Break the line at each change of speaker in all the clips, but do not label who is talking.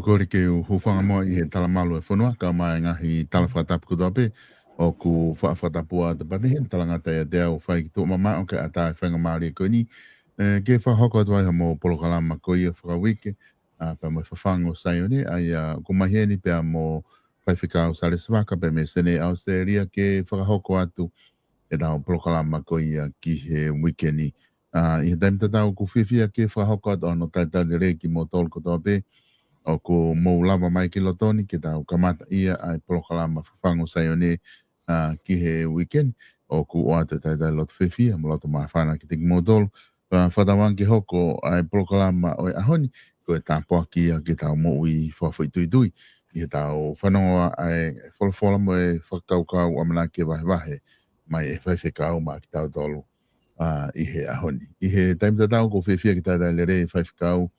kore ke u hufanga mo I he talamalu e whanua, ka mai ngahi talawhatapu kudope, o ku whaafatapua te pane, he talangata ia dea o whai ki tō mama, o ke ata e whainga maari e koe ni, ke whahoko atu ai mo polokalama koe ia whakawike, pa mo whawhango saione, ai kumaheni pia mo whaiwhika o sare swaka, pe me sene Australia ke whakahoko atu, e tau polokalama koe ia ki he wikeni. I he taimta tau ku whiwhia ke whahoko atu ano taitari reiki mo tolu kotoa pe, o ko mou lava mai ki lotoni ke tau kamata ia ai polokalama whawhango saione ki he weekend o ku o ate tai loto whiwhia mo loto maa whana ki tiki motolo whatawangi ke hoko ai polokalama o e ahoni ko e tāpoa ki a ke tau mo ui whawhai tui i he tau whanonga ai wholofola mo e whakaukau amana ke wahe mai e whaiwhikau ma ki tau tolu i he ahoni. I he taimta tau ko whiwhia ki tai lere whaiwhikau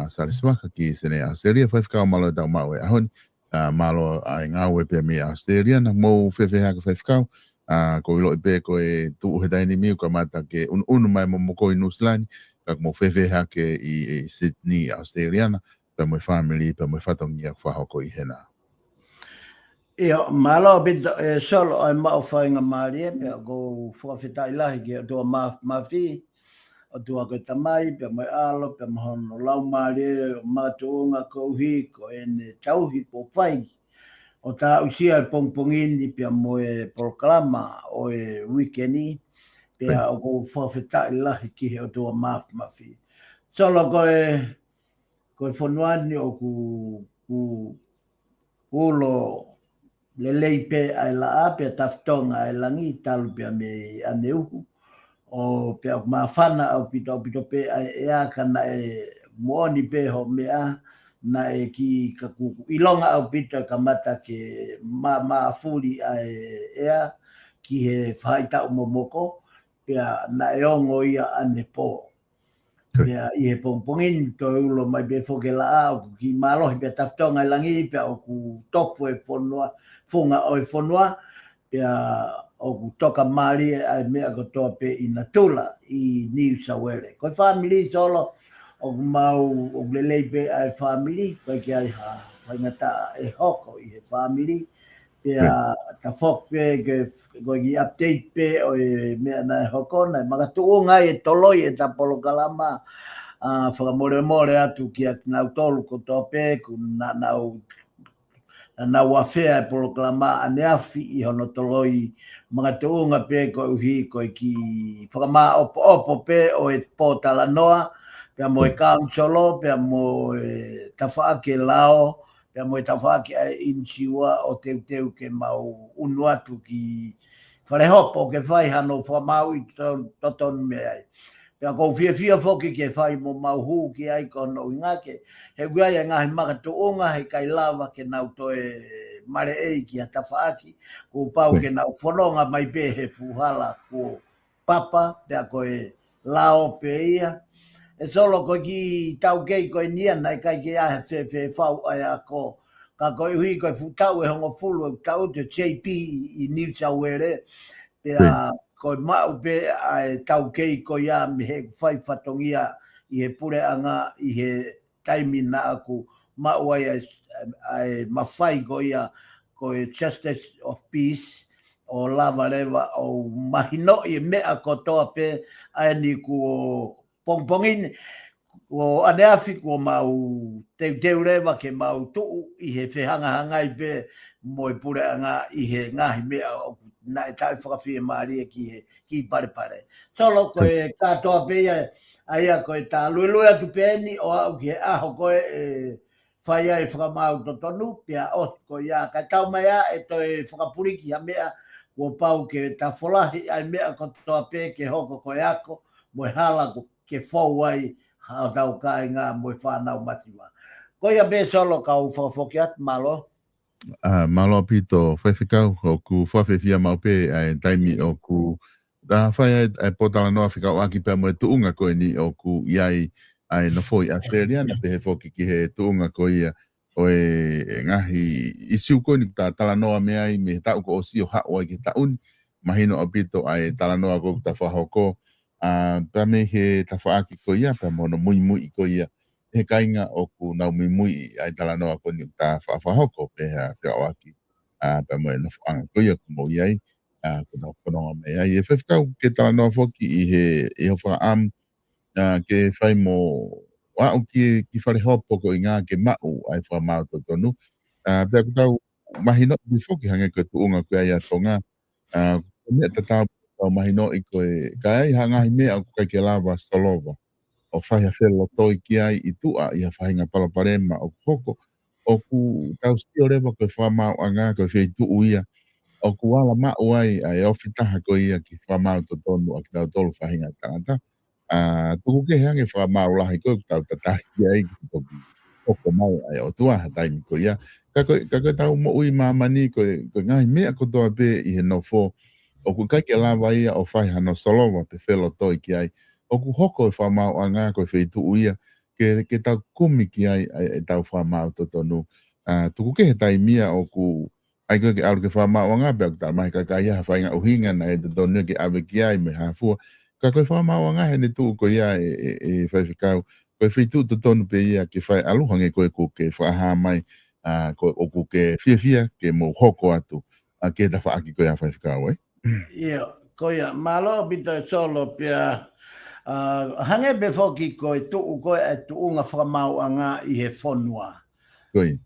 sare swaka ki sene Australia whaiwhikau malo e tau mau e ahoni malo ai ngau e pia mi Australia na mou whewheha ka whaiwhikau ko ilo i pe ko e tuu he taini miu ka mata ke unu mai mo moko i Nuslani ka mo whewheha ke i Sydney Australiana pa mo family pa mo whatongi a whahoko i hena.
Ia, malo bit solo ai mau whainga maari e pia ko whawhitai lahi ki atua mawhi o tua koe tamai, pia mai alo, pia mahono lau maare, o mātuunga kouhi, ko ene tauhi po whai. O tā usia e pongpongini, pia moe polokalama o e weekendi, pia o kou whawhetai lahi ki he o tua mafi. Solo koe whanuani o ku ulo lelei pe ai laa, pia taftonga ai langi, talu pia me aneuhu. O pia mawhana au pito pe ea kana e mooni pe ho mea na e ki kakuku. Ilonga au pito ka mata ke maafuri ai ea ki he whaita umomoko pia na e ongo ia ane po. Pia i he pongpongin to ulo mai pe foke la au ki malohi pia taftonga langi pia o ku topu e ponua, funga o e ponua pia o ku toka mari ai mea ko toa pe i Natula i New South Wales. Koe family solo o ku mau o lelei pe ai family, koe ki ai ha whaingata e hoko i he family. Pia ta fok pe koe ki update pe o e mea na e hoko na magatuunga e toloi e ta polokalama whakamore atu ki a nau tolu ko toa pe ku na wafea e polokalama ane afi i hono toloi mga tuunga pe ko uhi ko ki whakama opo pe o e pōtala noa pia mo e kaamsolo pia mo e tawhaake lao pia mo e tawhaake ai insiwa o teu ke mau unu atu ki wharehopo ke whai hano whamau i totonu me ai. Pia kou fia foki ke whai mo mau huu ki ai kono i ngake, he guai ngahi makatuunga he kai lava ke nau toe mare ei ki a tawhaaki, ko pau ke nau whanonga mai pe he fuhala ko papa, pia koe lao pe ia. E solo ko ki tau kei koe nia nai kai ke ahe whewhe whau ai a ko, ka koe hui koe futau e hongo fulu e tau te JP i New South Wales, pia koe mau pe ai tau kei ko ia me he whai whatongia i he pure anga i he taimi na aku mau ai mawhai ko ia ko e Justice of Peace o lava lewa o mahino i mea kotoa pe ai ni ko pongpongin ko aneafi ko mau teu rewa ke mau tuu i he whehanga pe mo e pure anga i he ngahi mea o na e tau whakawhia maari ki pare. Solo koe katoa pe aia koe tā luelue atu pēni o au ki he aho koe e whai ai whakamau totonu, pia o koe ia kai tau mai a e toi whakapuriki a mea kua pau ke tā wholahi ai mea kotoa pe ke hoko koe ako mo e hala ke whau ai hao tau kai ngā mo e whanau matiwa. Koe ia be solo kau whakafoki atu malo.
Malo pito whaiwhikau o ku whawhewhia mau pe ai taimi o ku whai ai potala noa whikau aki pia mo e tuunga koe ni o ku iai ai no foi Australia na pe he whoki ki he tuunga koe ia o e ngahi isiu koe ni ta tala noa me ai me tau ko o si o hao ai ki tauni mahino o pito ai tala noa ko ta whahoko pia me he ta whaaki koe ia pia mo no mui koe ia he kainga o ku Naomi Mui ai talanoa ko ni ta whawhoko pe ha whiawaki pe mo e na whaanga kuia ku mo iai ku tau whanonga me ai e whewhkau ke talanoa whoki i ho whaam ke whai mo wau ki whare hopo ko i ngā ke mau ai whamau to tonu pe ku tau mahino i whoki hange ko tuunga ku ai atonga mea tatau mahino i koe kai hangahi mea ku kai ke lava solova o whai a whelo toi ki ai i tua i a whainga palaparema o hoko o ku tau stio rewa koe whamau a ngā koe whei tuu ia o ku ala mau ai a e ofitaha koe ia ki whamau to tonu a ki tau tolu whainga tangata tuku ke hange whamau lahi koe ku tau tatari ki ai ki toki hoko mai ai o tua hataimi koe ia ka koe tau mo ui mamani koe ngai mea kotoa pe i he no fo o ku kai ke lava ia o whai hano solova pe whelo toi ki ai o ku hoko e whamau a ngā koe wheitu uia, ke tau kumi ki ai e tau whamau to tonu. Tuku ke he tai mia o ku, ai koe ke auru ke whamau a ngā, pia ku tau mahi kakai ia whainga uhinga na e te tonu ke awe ki ai me hafua. Ka koe whamau a ngā he ne tuu koe ia e whaiwhikau, koe wheitu to tonu pe ia ke whai aluhange koe ku ke whaaha mai, o ku ke whia ke mo hoko atu, ke ta whaaki koe a whaiwhikau,
Ia, koe malo bito e solo pia, hange be foki koe tuu koe e tuunga whakamau a ngā i he whonua.
Koe.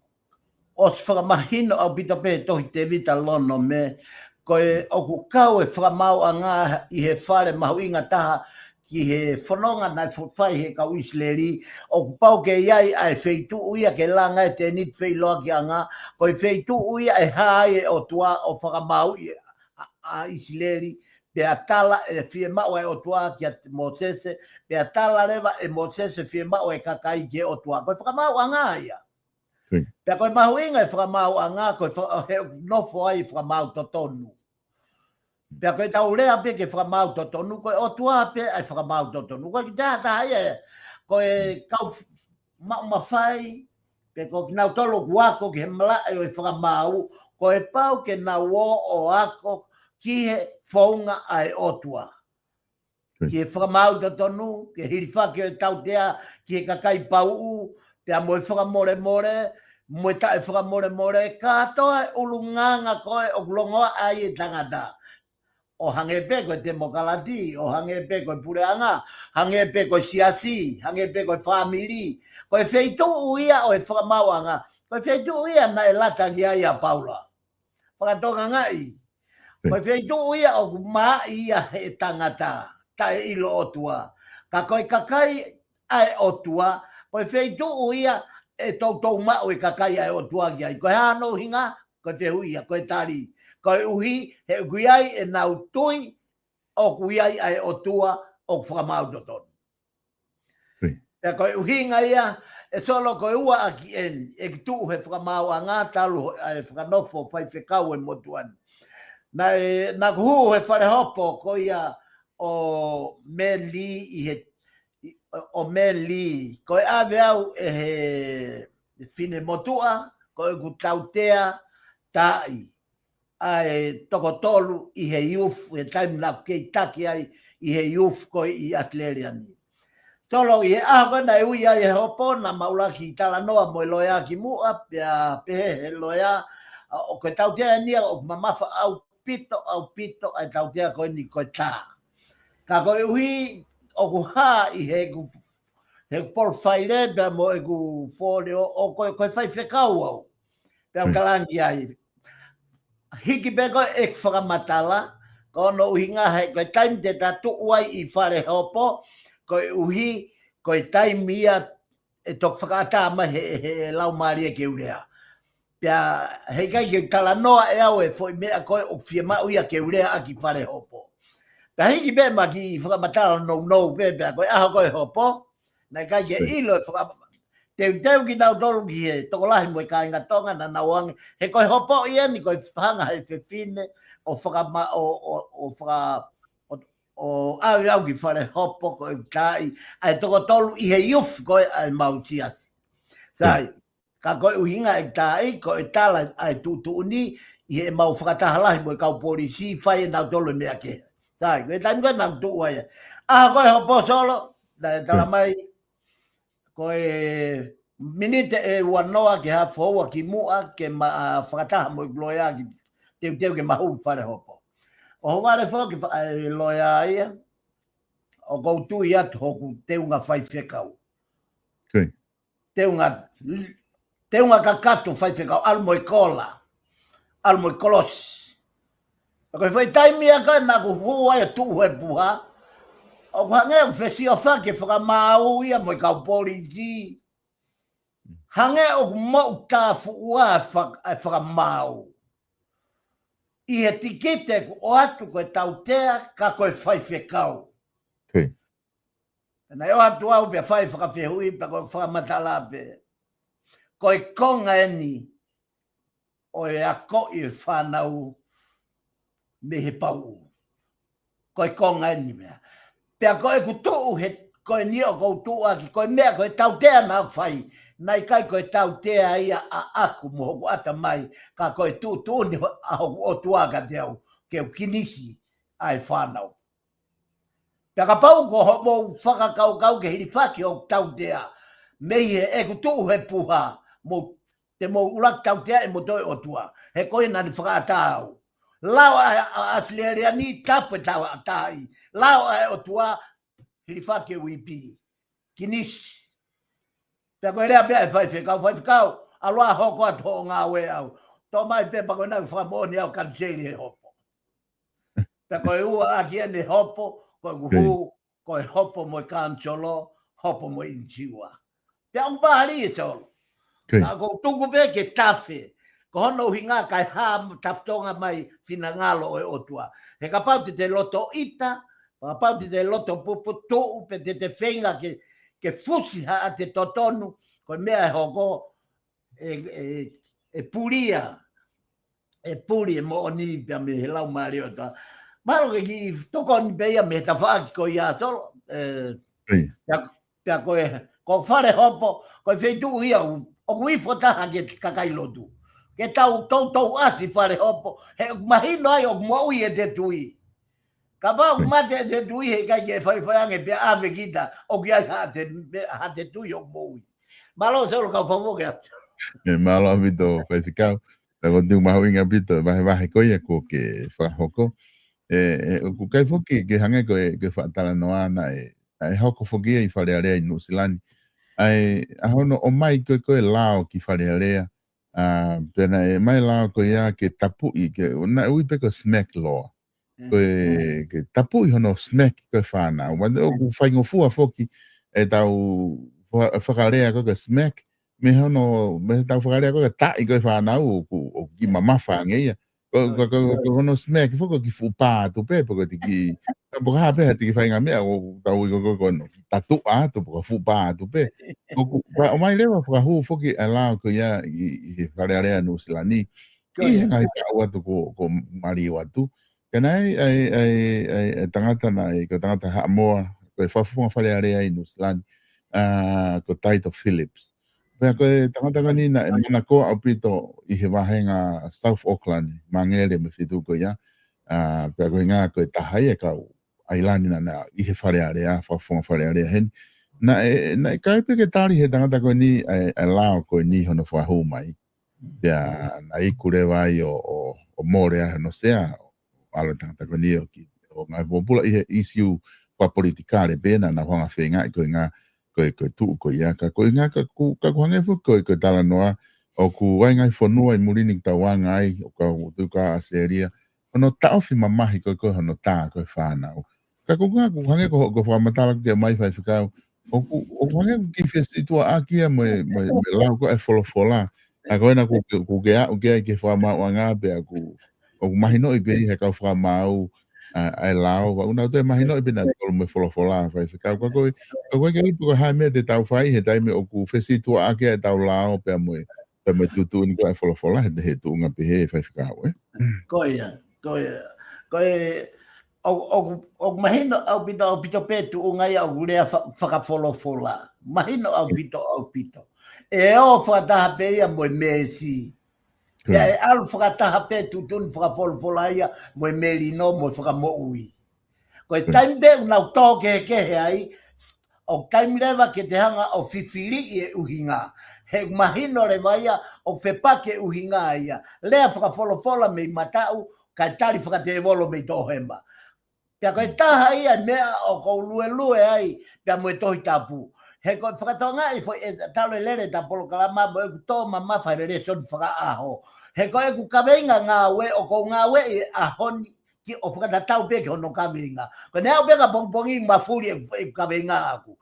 O se whakamahino au bito pe tohi te vita lono me, koe o ku kau e whakamau a ngā i he whare mahu inga taha ki he whanonga nai whai he kau Isleri, o ku pau ke iai ai wheitu uia ke langa e te nit whei loa ki a ngā, koe wheitu uia e hae o tua o whakamau a Isleri, pe atala e fie mau e o tua ki a Mosese, pe atala rewa e Mosese fie mau e kakai ki o tua. Koe whakamau a ngā ia. Pe koe mahu inga e whakamau a ngā, koe nofo ai whakamau to tonu. Pe koe tau lea pe ke whakamau to tonu, koe o tua pe ai whakamau to tonu. Koe ki tāta ia, koe kau mawhai, pe koe ki nau tolo kuako ki he mala e o e whakamau, koe pau ke nau o ako, ki he whaunga ai otua. Ki he whakamau to tonu, ki he hiriwhaki o tautea, ki he kakai pau, pia moe whakamore moe tae whakamore, katoa ulunganga koe o kulongoa ai e tangata. O hange pe koe te mokalati, o hange pe koe pureanga, hange pe koe siasi, hange pe koe whamiri, koe wheitu uia o e whakamauanga, koe wheitu uia na e lata ki ai a Paula. Whakatonga ngai. Koe wheitu uia o maa ia e tangata, tae ilo otua. Ka koe kakai ai otua, koe wheitu uia e tau mao e kakai ai otua ki ai. Koe hano hinga, koe whehuia, koe tari. Koe uhi, he uiai e nau tui, o uiai ai otua o whakamau toton. Pea koe uhinga ia, e solo koe ua aki en, e ki tuu he whakamau a ngā talu e whakanofo whai whekau e motuan. Na kuhu he wharehopo ko ia o Meli i he o Meli. Koe ave au e he fine motua, koe ku tautea tai. Ai toko tolu i he youth, he taimi na kei taki ai i he youth koe i Atleriani. Tolo i he aho na e ui ai he hopo, na maulaki i tala noa mo e loea ki mua, pia pehe he loea, o koe tautea nia o mamafa au pito, ai tautea koe ni koe tā. Ka koe ui o ku haa i he pol whaire, pia mo e ku pōle o koe whai whekau au, pia kalangi ai. Hiki beko e whakamatala, ko no uhinga hei, koe taimi te tatu uai i whare hopo, koe uhi, koe taimi ia e tok whakaatama he lau maria ke urea. Pia hei kai ke tala noa e au e foi mea koe o whiema uia ke urea aki whare hopo. Pia hiki be ma ki whakamatala nou pia koe aho koe hopo, na kai ke ilo e whakamatala. Teu ki nau tolu ki he tokolahi mo i ka inga tonga na nauangi. He koe hopo ia ni koe whanga he whiwhine o whakama o awi au ki whare hopo koe tai. Ai toko tolu i he youth koe ai mautiasi. Sai, ka koe uhinga e tai, koe tala ai tutuuni i he mau whakatahalahi mo i kau polisi whai e nau tolu mea ke. Sai, koe taimi koe nau tuu aia. Aha koe hopo solo, na e tala mai koe minite e wanoa ke ha foa ki mua ke ma whakataha mo loia ki teu ke mahu whare hopo. O wale fo ki loia ia, o koutu i atu hoku teunga whai whekau.
Okay.
Teunga kakato whai whekau, almo i kola, almo i kolos. Koe whai taimi aka na ku hua ia tuhu e puha, o hange o whesi o whake whakamau ia mo i kau politi. Hange o mau tā fuua whakamau. I he tikete ku o atu koe tautea ka koe whai whekau.
Okay.
Nai o atu au pia whai whakawhehui pa koe whakamatala pe. Koe konga eni o e ako i whanau me he pau. Koe konga eni mea. Pea koe kutuu he koe nio koutuu aki koe mea koe tautea na whai. Nai kai koe tautea ia a aku mo hoku ata mai ka koe tūtūni a hoku o tuaka teo ke u kinisi ai whanau. Pea ka pau ko mo whakakau ke hiri whaki o tautea mei he e kutuu he puha mo te mo ulak tautea e mo toi o tua. He koe nani whakaatau. Lau a asleria ni tapu tau atai. Lau a o tua hiri whaki o ipi. Kinisi. Pea koe rea pea e whai whekau, aloa hoko atu ho ngā we au. Tō mai pea pa koe nau whamoni au kanseri he hopo. Pea koe ua aki ene hopo, koe uhu, koe hopo mo i kansolo, hopo mo i nchiwa. Pea un pahari e solo. Ka kou tuku pea ke tafe, ko hono uhi ngā kai hā taptonga mai whina ngalo e otua. He ka pau te loto ita, ka pau te loto pupu tuu, pe te whenga ke fusi ha a te totonu, koe mea e hoko e puria, mo o ni pia me he lau maari o ta. Maro ke ki toko ni peia me ta whaaki ko ia solo, pia koe, ko whare hopo, koe wheitu ia, o kui whotaha ke kakai lotu. Ke tau asi whare hopo, he mahino ai o moui e te tui. Ka pau mate te tui he kai ke whaiwhaiange pia ave kita o ki ai ha te tui o moui. Malo solo ka whawoke atu.
Malo amito whaiwhikau. Ta ko tiu mahu inga pito, wahe koia ko ke whahoko. Ku kai whoki ke hange ko ke whaatala noa na e hoko whokia i wharearea i Nusilani. Ai ahono o mai koe lao ki wharearea. Pena e mai lao ko ia ke tapu i ke na ui peko smack law. Koe ke tapu i hono smack koe whanau. Wanda o ku whaingofua whoki e tau whakarea koe smack. Me hono, me tau whakarea koe tai koe whanau o ki mamafa ngeia. Ko hono smack whoko ki whupā tu pe, poko tiki poka pe tiki whainga mea o tau i kono tatu atu poka whupā tu pe. O mai lewa whakahu whoki e lao ko ia i wharearea Nusilani. I henga i tau atu ko mari o atu. Kenai ai tangata na ko tangata Haamoa ko whafunga wharearea i Nusilani ko Taito Phillips. Pea koe tangata ni na mana ko au pito i he wahenga South Auckland mangere me fitu ko ia. Pea koe ngā koe tahai e kau ailani na i he wharearea, whafunga wharearea hen. Na kai peke tari he tangata koe ni e lao koe ni hono whahu mai. Pea na i kure wai o morea no sea ala tangata koe ni o ngai popula i he issue pa politikare pena na whanga whenga i koe ngā koe tuu koe ia ka koe ngā ka kuhange fu koe tala noa o ku wai ngai whanua i murining tawanga ai o ka tuka aseria ono taofi mamahi koe hono tā koe whanau ka kuhange ko whamatala ke mai whai whikau o kuhange ki whesitua akia mo lau ko e wholofola a koe na ku ke whamau a ngā pea o mahino i pei he kau whamau ai lao wa una te mahino i pena tolu me wholofola whai whikau koe ke lipu ko hai mea te tau whai he taime o ku whesitua akia e tau lao pea me tutu ni koe e wholofola he tuunga pehe whai whikau
Koe o mahino au pito pe tuunga ia o gulea whakawholofola mahino au pito e o whakataha pe ia mo mesi e alu whakataha pe tutun whakawholofola ia mo merino mo whakamoui koe taime unau toke ke he ai o taimi lewa ke te hanga o whiwhiri e uhinga. He mahino le waia o whepake uhinga ia. Lea whakawholofola me matau, kai tari whakate wolo me tohemba. Pea koe taha ia mea o kou lue ai, pea moe tohi tapu. He koe whakatonga i e talo e lere ta polo kalama mo e ku tō mamawhai re son whakaaho. He koe e ku kaweinga ngā we o kou ngā we i ahoni ki o whakatatau peke hono kaweinga. Koe nea peka pongpongi mafuri e kaweinga aku.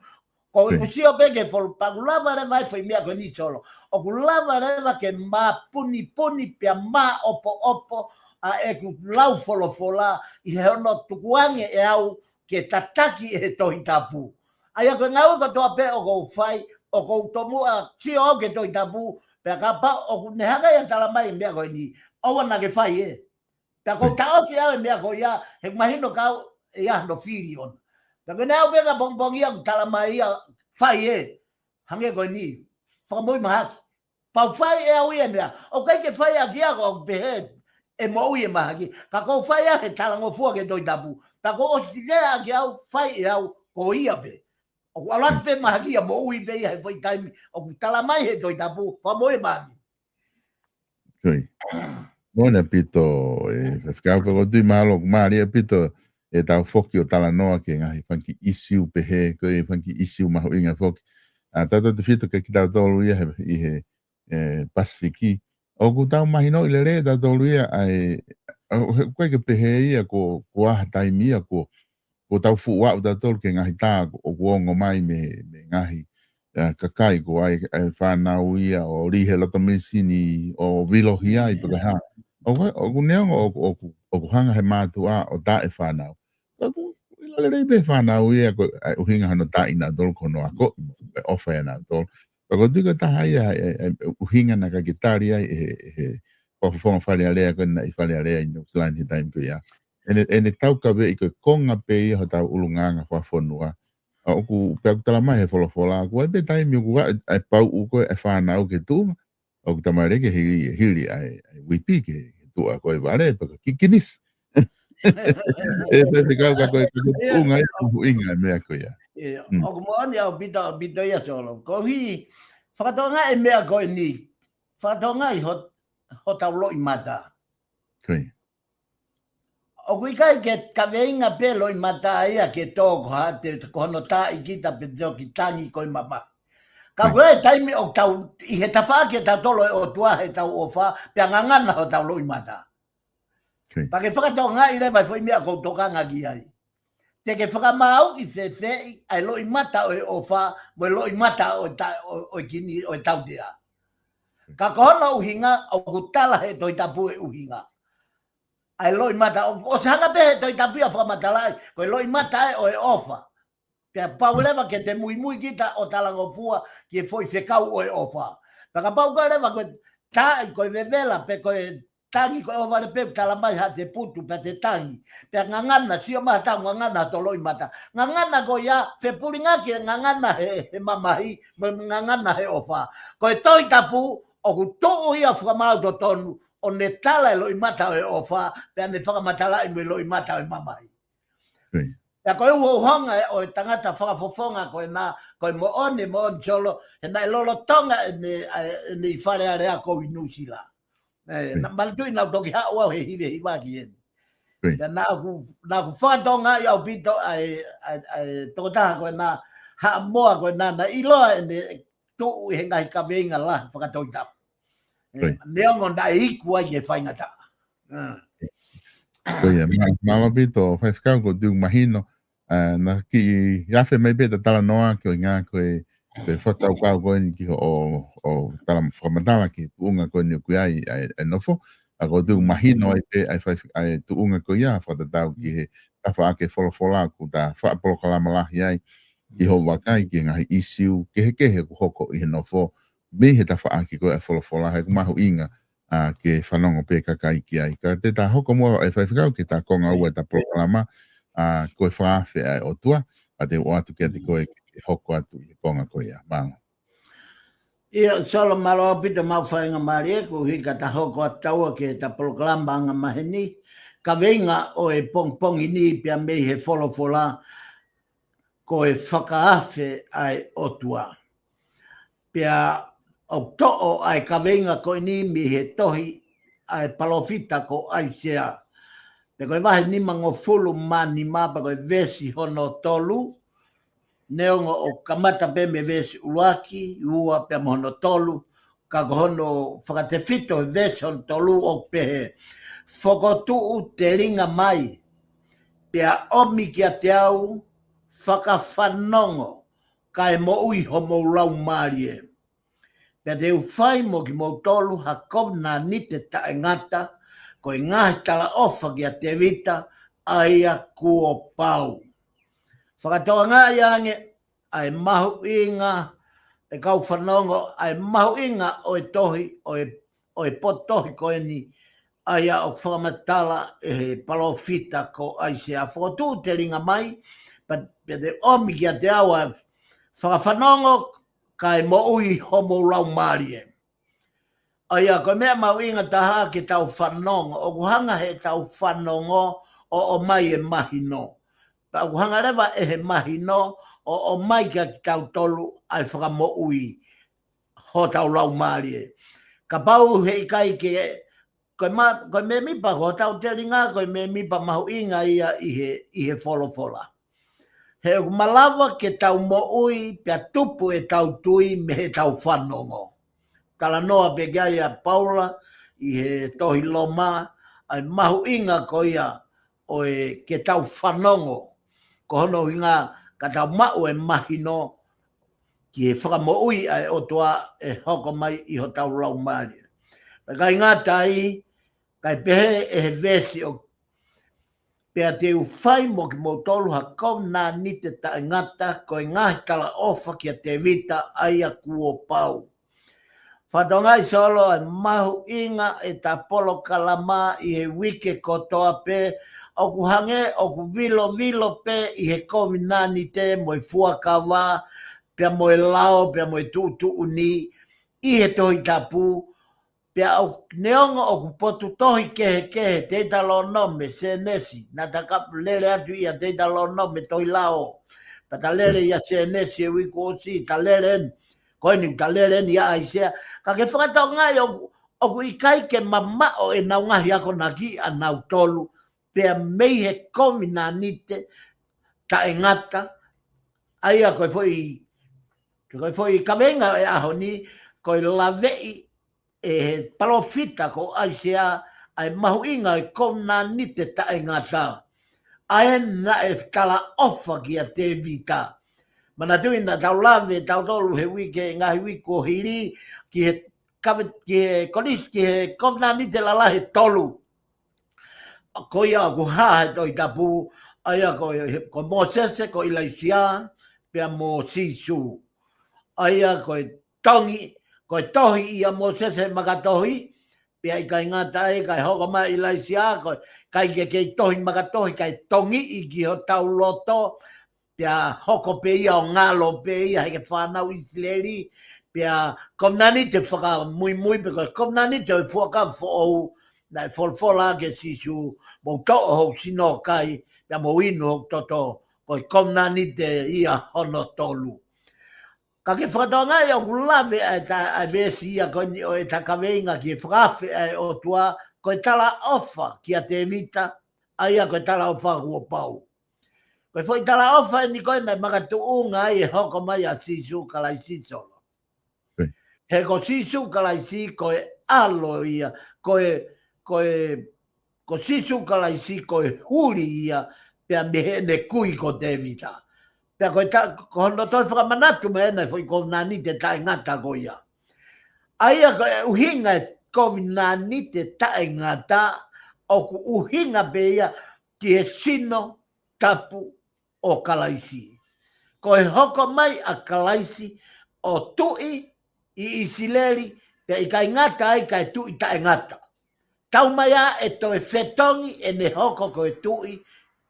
Ko usio peke fol pagulava le vai foi mia con solo. O kulava le ke ma puni pia ma opo a e ku lau fola I he ono tukuange e au ke tataki e tohi tapu. Ai ko ngau ko to pe o ko fai o ko tomu a tio ke tohi tapu pe ka pa o ku nehanga ya tala mai mia ko ni o wana ke fai e. Ta ko ta o fia mia ko ya he imagino ka ya no filion. Tapi nau pega bongbong yang talamai ya fai e hange ko ni famoi mahaki pa fai e au ia o kai ke fai aquí ko be e mo ia mahaki ka ko fai e talango fu ke doi tabu ta ko o sile aquí au fai e au ko ia be o alat pe mahaki ya mo ui be ia foi time o talamai he doi tabu famoi mahaki
Oi. Bona pito e ficava pelo de malo Maria pito e tau foki o tala noa ke ngahi whanki isiu pehe ko e whanki isiu maho inga foki a tata te fito ke ki tau tolu ia i he Pasifiki o ku tau mahino i le re tau tolu ia ai koe ke pehe ia ko aha taimi ia ko tau fuwa o tau tolu ke ngahi tā o kuongo mai me ngahi kakai ko ai whanau ia o rihe loto misini o vilohia i pakaha o ku neongo o ku hanga he mātua o tā e whanau le rei be whanau ia ko uhinga hano tā ina tolu kono ako ofa ia nā tolu ko tuka taha ia uhinga na ka gitari ai he whawhonga whare alea ko na i whare alea i New Zealand he time ko ia ene tau ka we i ko konga pe ia ho tau ulunganga whawhonua o ku pea ku tala mai he wholofola ko ai be taimi o ku ai pau uko e whanau ke tūma o ku tamare ke hiri ai wipi ke tua ko e wale pa kikinis e te kau ka koe unga i ku inga mea ko ia
o ku moani au bito ia solo ko hi whakatonga e mea koe ni whakatonga i ho tau lo i mata
koi
o kui kai ke kaweinga pelo i mata ia ke tōko ha te kono tā i kita pe tō ki tangi koi mama. Ka koe taimi o tau i he tawha ke tau tolo e o tua he tau o wha pia ngangana ho tau lo i mata. Pa ke whakatau ngā i rewa fwoi mea kou tokanga ki ai. Te ke whakamau i whewhei ai lo i mata o e o wha mo lo i mata o kini o e tau dea. Ka kohona uhinga o kutala he toi tapu e uhinga. Ai loi mata o sanga pe toi tapia fa matalai ko loi mata o e ofa pe pauleva ke te muy kita o talango fua que foi fekau o e ofa pa pau ka leva ko ta ko vevela pe ko tangi ko over pe talamai ha te putu pe te tangi pe ngangana sio mata ngangana to loi mata ngangana ko ya fe pulinga ke ngangana he mamai ngangana he ofa ko toi tapu o ku to ia fa mau do tonu o ne tala e lo i mata o e ofa, pe ane whakamatala i me lo i mata o e mamai. Pea koe ua uhonga o e tangata whakafofonga koe mo oni solo, he nai lolo tonga ne i whare area ko i Nusila. Maltui nau toki ha ua he hive hiwaki eni. Pea nā ku whakatonga i au pito tokotaha koe nā ha moa koe nā iloa ene tu he ngai ka veinga la whakatoitapa. Neongo na ikua ye whaingata.
Koia, mama pito, whai whakau ko tu mahino, na ki iafe mai peta tala noa ki o ngā koe whakau kau koe ni ki o tala whakamatala ki tuunga koe ni o kui ai e nofo, a ko tu mahino ai pe ai tuunga koe ia whatatau ki he tawha ake wholofola ku ta whaapolokalama lahi ai ki ho wakai ki ngahi isiu kehe ku hoko i he nofo me he tawha aki koe e wholofola he kumahu inga ke whanongo pe kakai ki ai. Ka te ta hoko mua e whaiwhikau ke ta konga ua ta proklama koe whaafe ai o tua a te o atu ke ati koe ke hoko atu i konga koe ia. Māngo.
Ia solo malo pito mau whainga marie ku hika ta hoko ataua ke ta proklama anga maheni ka venga o e pongpongi ni pia me he wholofola ko e whakaafe ai otua. Pea o to'o ai kawenga ko ni mi he tohi ai palofita ko ai sea. Pe koe wahe ni mango fulu mani mapa koe vesi hono tolu, neongo o kamata pe me vesi uaki, ua pe mohono tolu, ka hono whakatewhito vesi hono tolu o pehe. Whakotuu te ringa mai, pea omi kia te au, whakawhanongo, kai mo ui homo lau marie. Pea te uwhai mo ki mo tolu ha kovna ni te tae ngata, ko i ngahi tala ofa ki a te vita, aia kuo pau. Whakatoa ngā iange, ai mahu inga, e kau whanongo, ai mahu inga o e tohi, o e potohi ko e ni, aia o whakamatala e he palofita ko ai se a whakatu te ringa mai, pe te omi ki a te awa, whakawhanongo, kai mo ui homo lau marie. Aia, koe mea mau inga taha ki tau whanongo, o kuhanga he tau whanongo o mai e mahino. Pa kuhanga rewa e he mahino o mai kia ki tau tolu ai whakamo ui ho tau lau marie. Ka pau he ikai ke, koe me mipa ko tau te ringa, koe me mipa mahu inga ia i he wholofola. He malawa ke tau mo ui, pia tupu e tau tui me he tau whanongo. Tala noa pe kia ia Paula, i he tohi loma, ai mahu inga ko ia o e ke tau whanongo. Ko hono inga ka tau mau e mahino ki he whakamo ui ai o toa e hoko mai i ho tau lau maari. Kai ngātai, kai pehe e he vesi o pea te uwhai mo ki mo tolu ha kou nā ni te tae ngata ko i ngahi tala ofa ki a te vita aia kuo pau. Whatongai solo ai mahu inga e ta polo kalama i he wike kotoa pe, o ku hange, o ku vilo pe i he COVID-19 te mo i fuakawa, pia mo i lao, pia mo i tutu uni, i he tohi tapu, pia o neongo o ku potu tohi kehe, te talo nome, se nesi, na takapu lele atu ia te talo nome tohi lao, pa ta lele ia se nesi e wiko osi, ta lele en, koe ni ta lele en ia aisea, ka ke whakatau ngai o ku ikai ke mamao e nau ngahi ako naki a nau tolu, pia mei he komi nā nite, ta e ngata, aia koe foi kawenga e aho ni, koe lavei e he palofita ko aisea, ai mahu inga e komi nā nite ta e ngata, ae na e tala ofa ki a te vita. Mana tui na tau lave, tau tolu he wike, ngahi wiko hiri, ki he konis, ki he kovna ni te lalahe tolu. Ko ia ko hae toi tapu, aia ko Mosese, ko Ilaisia, pia mo Sisu. Aia ko tongi, ko tohi ia Mosese makatohi, pia i kai ngata e, kai hoko mai Ilaisia, kai ke tohi makatohi, kai tongi i ki ho tau loto, pia hoko pe ia o ngalo pe ia heke whanau Isileri, pia komnani te whaka mui pe koe komnani te whaka whoou na wholwhola ke sisu mo to'o hou sino kai pia mo inu hou toto koe komnani te ia hono tolu. Ka ke whakatoa ngai o kulave a vesi ia koe ni o e takaweinga ki e whakawhi ai o tua koe tala ofa ki a te vita aia koe tala ofa hua pau. Koe foi tala ofa ni koe nei makatu unga i hoko mai a sisu kalai sisolo. He ko sisu kalai si koe alo ia, ko sisu kalai si koe huri ia, pia mehe ne kui ko te vita. Pia koe hono toi whakamanatu me enai foi ko nani te tae ngata ko ia. Aia koe uhinga ko nani te tae ngata, o ku uhinga pe ia ki he sino tapu o kalaisi. Ko e hoko mai a kalaisi o tui i Isileri, pe i kai ngata ai kai tui tae ngata. Tau mai a e to e whetongi e ne hoko ko e tui,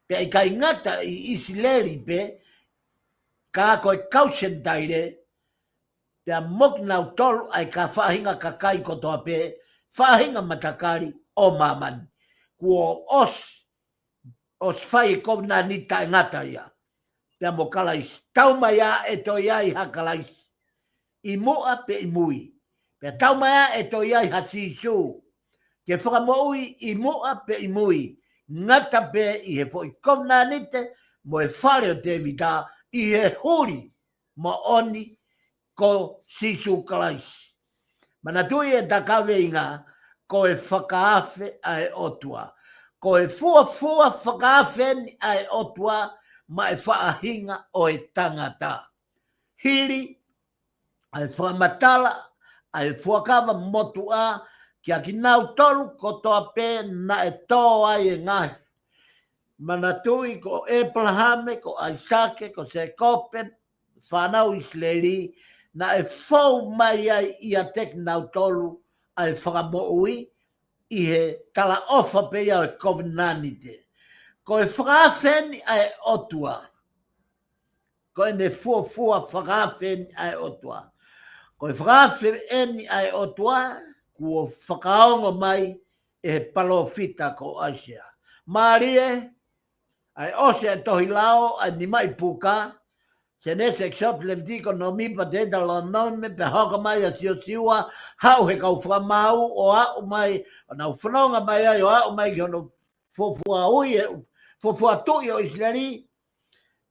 pe i kai ngata i Isileri pe, ka ko e kausendaire, pe a moknau tolu ai ka whahinga kakai kotoa pe, whahinga matakari o mamani. Kuo os whai e kovna ni tae ngata ia. Pea mo kalais. Tau mai a e to iai ha kalais. I moa pe i mui. Pea tau mai a e to iai ha sisu. Ke whakamoui i moa pe i mui. Ngata pe i he po i kona nite mo e whare o Davida i he huri mo oni ko sisu kalais. Mana tui e takawe inga ko e whakaafe ai otua. Ko e fua whakaafe ai otua ma e whaahinga o e tangata. Hiri ai whamatala ai whakawa motua kia ki nau tolu ko toa pē na e tō ai e ngai. Mana tui ko Abrahame, ko Isake, ko Sekope, whanau Israeli, na e whau mai ai i a tek nau tolu ai whakamoui i he tala ofa pe ia e COVID-19. Ko e whakawheni ai otua. Ko e ne fua whakawheni ai otua. Ko e whakawheni ai otua, kua whakaongo mai e he palofita ko Asia. Marie, ai Osea tohi lao, ai ni mai puka, se ne se xot lentiko no mi pa te da lo non me pe hoka mai a sio siua, hau he kau whamau o au mai, o nau whanonga mai ai o au mai ki ono fofua ui, fofua tui o Israeli,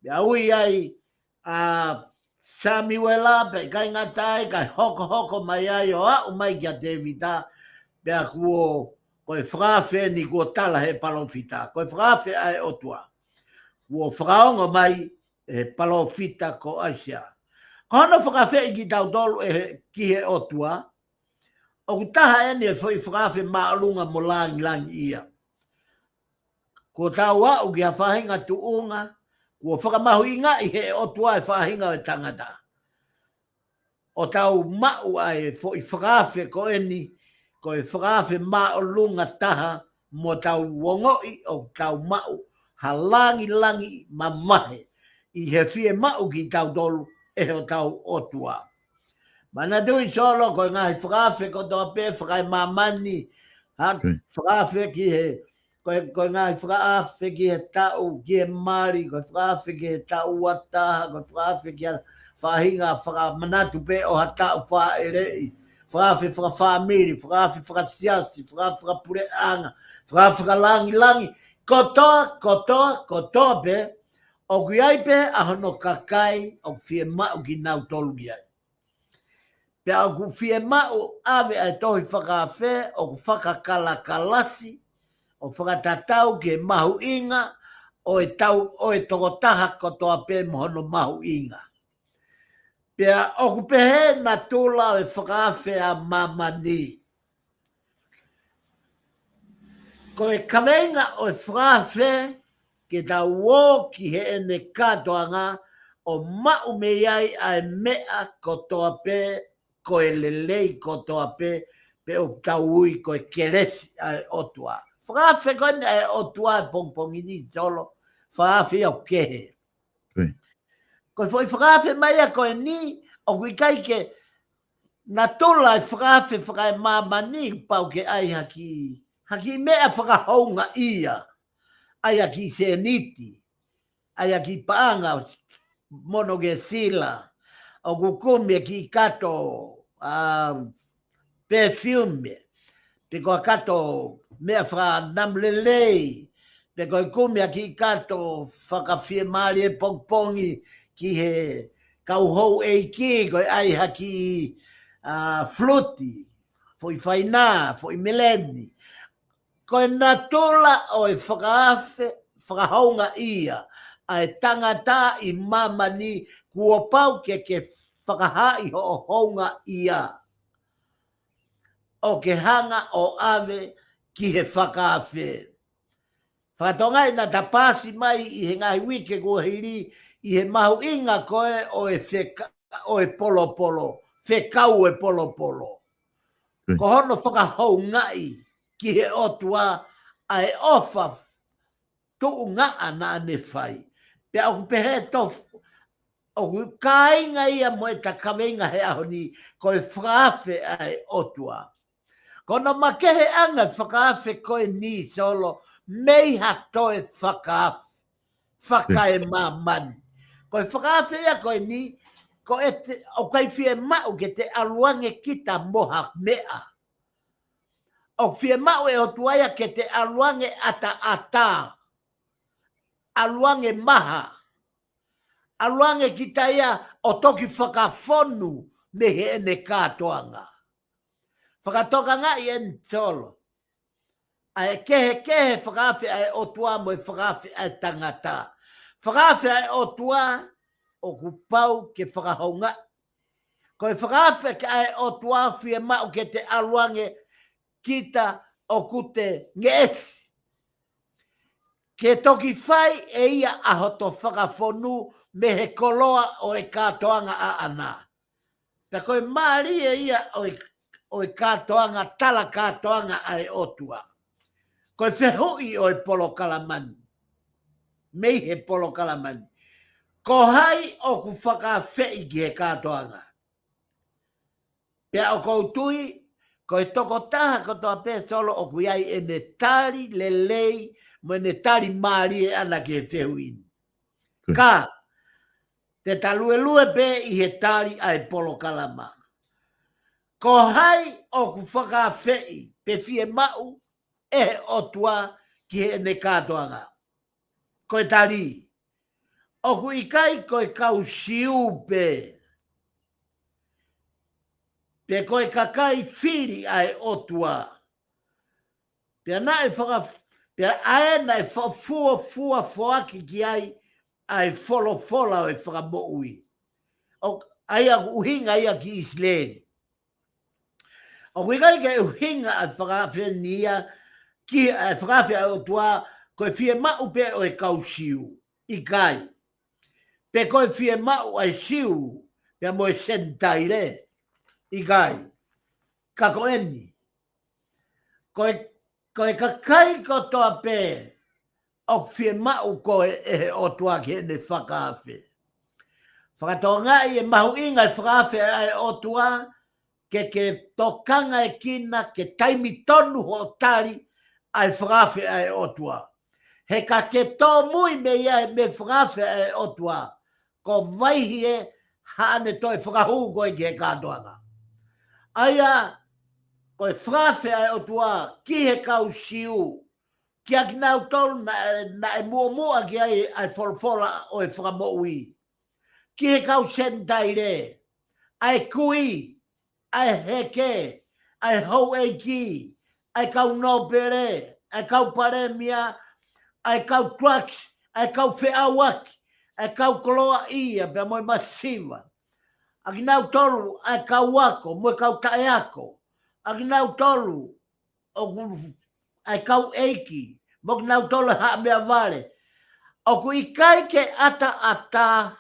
ya ui ai a Samuela, pe kai ngatai, kai hoko mai ai o au mai ki a Davida, pe a kuo, koe whakawhe ni kua tala he palofita, koe whakawhe ai otua. Kua whakaonga mai e palofita ko Asia. Ko hana whakawhe i ki tau tolu e ki he otua, o kutaha ene e whakawhe maalunga mo langi ia. Kua tau au ki a whahinga tuunga, kua whakamahu inga i he otua e whahinga e tangata. O tau mau ai whakawhe ko eni, ko e whakawhe maalunga taha mo tau wongoi o tau mau ha langi mamahe i he fie mau ki tau tolu e o tau otua. Mana tui solo ko ngahi whakawhe ko toa pe whakai mamani whakawhe ki he ko ngahi whakawhe ki he tau ki he mari ko whakawhe ki he tau wataha ko whakawhe ki he whahinga whakamanatu pe o ha tau whaerei. Whakawhe whakawhamiri, whakawhe whakasiasi, whakawhe whakapureanga, whakawhe langi. Kotoa pe, o kui ai pe a hono kakai o fie mau ki nau tolu ki ai. Pe o ku fie mau ave ai tohi whakawhe, o ku whakakalakalasi, o whakatatau ki mahu inga, o e tokotaha kotoa pe mohono mahu inga. Pea o ku pehe na tula o e whakawhe a mamani. Ko e kawenga o e whakawhe ke ta uo ki he ene katoanga o mau me iai a e mea kotoa pe, ko e lelei kotoa pe, pe o taui ko e keresi a e otua. Whakawhe ko ene a e otua e pongpongini tolo, whakawhe au kehe. Ko foi whakawhe mai a koe ni, o kui kai ke na tola e whakawhe whakai mamani pau ke ai haki mea whakahaunga ia, ai haki seniti, ai haki paanga mono ke sila, o kukumi ki kato perfume, pe koa kato mea whaka namlelei, pe koe kumi ki kato whakawhie mari e pongpongi, ki he kauhou e ki, koe ai haki fluti, foi whaina, foi meleni. Koe na tola o e whakawhe, whakahaunga ia, a e tangata i mamani kua pau ke whakahai ho hounga ia. O ke hanga o ave ki he whakawhe. Whakatongai na tapasi mai i he ngai wike kua hiri, i he mahu inga koe o e polo, whekau e polo. Ko hono whakahau ngai ki he otua a e ofa tuu ngaa na ane whai. Pea o pehe tofu, o kāinga ia mo e ta kawenga he ahoni ko e whakawhe a e otua. Kono makehe anga whakawhe koe ni solo, mei ha toe whakawhe, whakae mamani. Koe whakawhi ia koe ni, ko e te, o kai whie mau ke te aluange kita moha mea. O whie mau e o tuaia ke te aluange ata. Aluange maha. Aluange kita ia o toki whakawhonu me he ene kātoanga. Whakatoka ngā i en tolo. Ai kehe whakawhi ai o tua mo i whakawhi ai tangata. Whakawhi ai o tua o kupau ke whakahaunga. Koe whakawhi ai o tua whie mau ke te aluange kita o kute ngeesi. Ke toki whai e ia ahoto whakawhonu me he koloa o e kātoanga a ana. Pea koe maari e ia o e kātoanga, tala kātoanga ai otua. Koe whehui o e polo kalamani. Mei he polo kalamani. Ko hai o ku whakawhei ki he kātoanga. Pea o koutui, koe toko taha kotoa pē solo o kuiai e ne tari lelei mo ne tari maari e ana ke whehuin. Ka, te talue pe i he tari ai polo kalama. Ko hai o ku whakawhei pe fie mau e o tua ki he ne kātoanga. Koe tari. O ku ikai koe kau siu pe. Pe koe kakai whiri ai o tua. Pe na e whakawhei. Pea aena e fua foaki ki ai fola o e whakamoui. Ai a uhinga ia ki Isleli. O wikai ke uhinga a whakawhenia ki a whakawhia o tua koe whie mau pe o e kausiu. I kai. Pe koe whie mau ai siu pe mo e sentaire. I kai. Kako eni. Koe kakai ko toa pē, o whie mau koe e o tua ke ne whakawhi. Whakatoa ngai e mahu inga e whakawhi ai o tua, ke tokanga e kina, ke taimi tonu ho tari, ai whakawhi ai o tua. He ka ke tō mui me ia me whakawhi ai o tua, ko vaihi e haane toi whakahu koe ke kātoanga. Aia, koe whakawhi ai o tua ki he kau siu, ki aki nau tolu na e mua ki ai wholofola o e whakamoui. Ki he kau sentaire, ai kui, ai heke, ai hou eiki, ai kau nopere, ai kau paremia, ai kau tuaki, ai kau whiawaki, ai kau koloa ia, pia moi masiva. Aki nau tolu, ai kau wako, moi kau taeako. Aki nau tolu, ai kau eiki, mok nau tolu haa mea vale. O ku ikai ke ata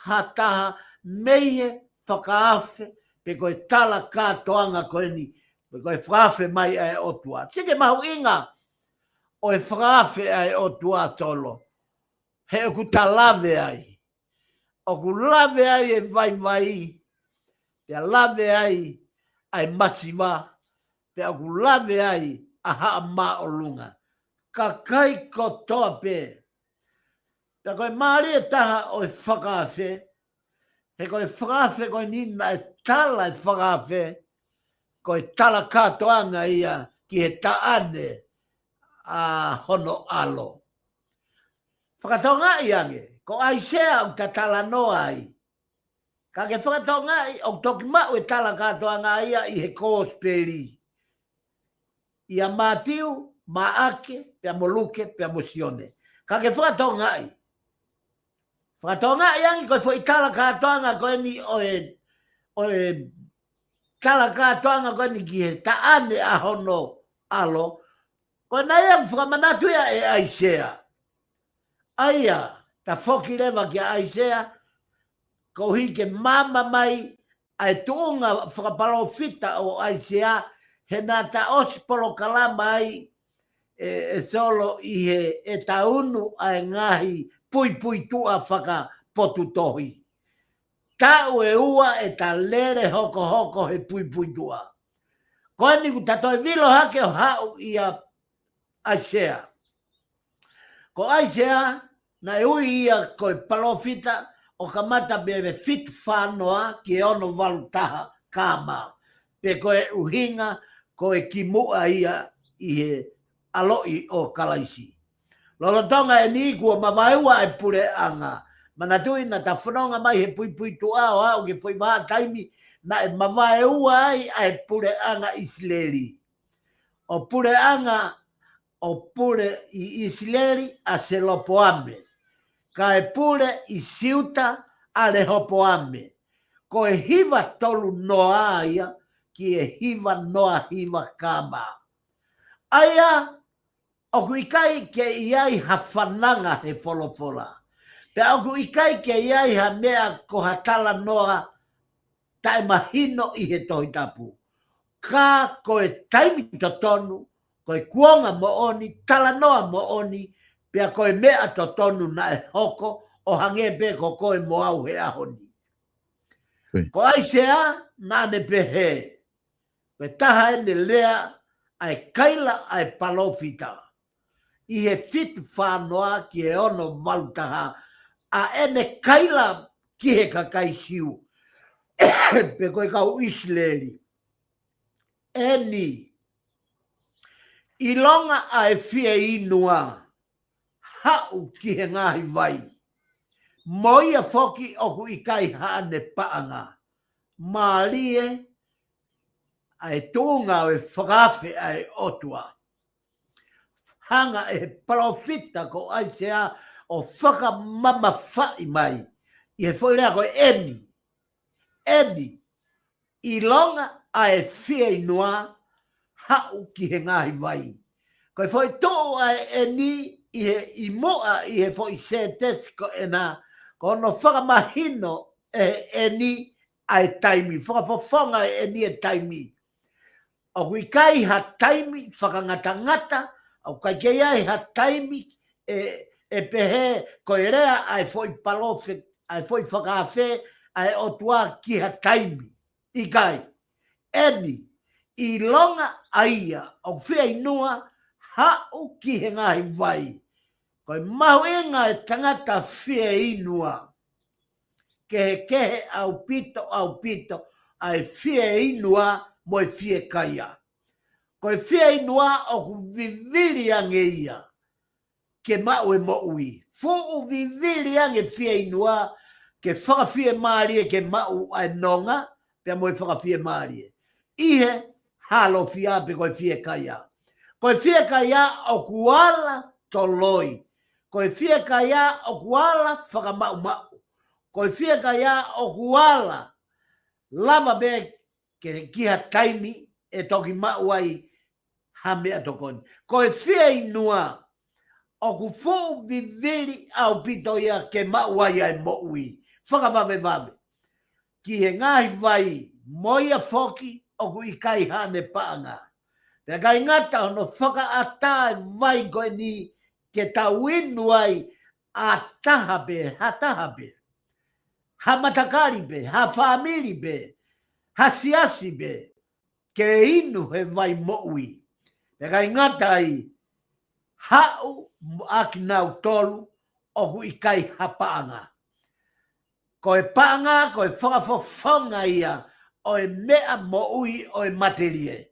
hataha meie whakaafe, pe koe tala kātoanga koe ni, pe koe whakaafe mai ai otua. Sike mahu inga, o e whakaafe ai otua tolo. He o ku ta lave ai. O ku lave ai e vai, pe lave ai masiva, pe aku lave ai a haa maa o lunga. Ka kai ko toa pe. Pe koe maari e taha o e whakawhe. He koe whakawhe koe nina e tala e whakawhe. Koe tala kātoanga ia ki he taane a hono alo. Whakatonga i ange. Ko aisea u ta tala noa ai. Ka ke whakatonga i o toki mau e tala kātoanga ia i he kōsperi. Ia mātiu, maake, pia moluke, pia mosione. Ka ke whakatonga i. Whakatonga i angi koe fo i tala kātoanga koe ni o e tala kātoanga koe ni ki he taane a hono alo. Koe na ia whakamanatu ia e aisea. Aia, ta whoki lewa ki a aisea, ko hi ke mama mai ai tuunga whakapalo fita o aisea, he nā ta osipolo kalama ai e solo i he e taunu ai ngahi pui tua whaka potu tohi. Tau e ua e ta lere hoko he pui tua. Koe ni ku tatoi vilo hake o hau i a aisea. Ko aisea, na e ui ia koe palofita o ka mata be fit whanoa ki ono valutaha kāma. Pe koe uhinga, koe ki mua ia i he aloi o kalaisi. Lolotonga e ni kua mawaiua e pure anga. Manatui na ta whanonga mai he pui pui tua o au ke pui maha taimi na e mawaiua ai e pure anga Isileli. O pure anga o pure i Isileli a se lopoame. Ka e pure i siuta a le hopoame. Ko e hiva tolu noa ia ki e hiva noa hiva kama. Aia, o kuikai ke iai ha whananga he wholofola. Pe o kuikai ke iai ha mea ko hatala noa tae mahino i he tohitapu. Ka ko e taimi totonu, ko e kuonga mo oni, tala noa mo oni, pea ko e mea totonu na e hoko o hange pe ko koe mo au he ahoni. Ko ai sea na ne pehe. Pe taha e ne lea ai kaila ai palofita. I he fit whanoa ki e ono valutaha a ene kaila ki he kakaisiu. Pe koe kau Isileli. Eni. I longa ai fie inua. Hau ki he ngahi vai. Moia foki oku i kai haane paanga. Maalie ai tūnga o e whakawhi ai otua. Hanga e profita ko ai sea o whakamama whai mai. I he whoilea ko eni. Eni. I longa ai fia inua hau ki he ngahi vai. Ko e whoi tō ai eni i he i moa i he whoi se tesiko e nā. Ko no whakamahino e eni ai taimi. Whakawhawhonga e eni e taimi. O kui kai ha taimi whakangata-ngata. O kai kei ai ha taimi e pehe koe rea ai whoi palofe, ai whoi whakawhe, ai otua ki ha taimi. I kai. Eni. I longa aia. O whia inua hau ki he ngahi vai. Koe mahu inga e tangata whia inua. Kehe au pito, ai whia inua mo e whia kaia. Koe whia inua o ku viviri ange ia. Ke mau e moui. Fu viviri ange whia inua ke whakawhia maarie ke mau ai nonga, pia mo e whakawhia maarie. Ihe halo whia pe koe whia kaia. Koe whia kaia o kuala toloi. Koe whia kaia o kuala whakamau mau. Koe whia kaia o kuala lava be ke kia taimi e toki mau ai ha mea tokoni. Koe whia inua o ku fu viviri au pito ia ke mau ai ai moui. Whakawave. Ki he ngahi vai moia foki o ku ikai hane paanga. Pea kai ngata ono whakaatai vai koe ni ke tau inu ai a taha be, ha taha be. Ha matakari be, ha whamiri be, ha siasi be. Ke inu he vai moui. Pea kai ngata ai hau aki nau tolu o ku ikai ha paanga. Koe paanga, koe whakawhawhonga ia o e mea moui o e materie.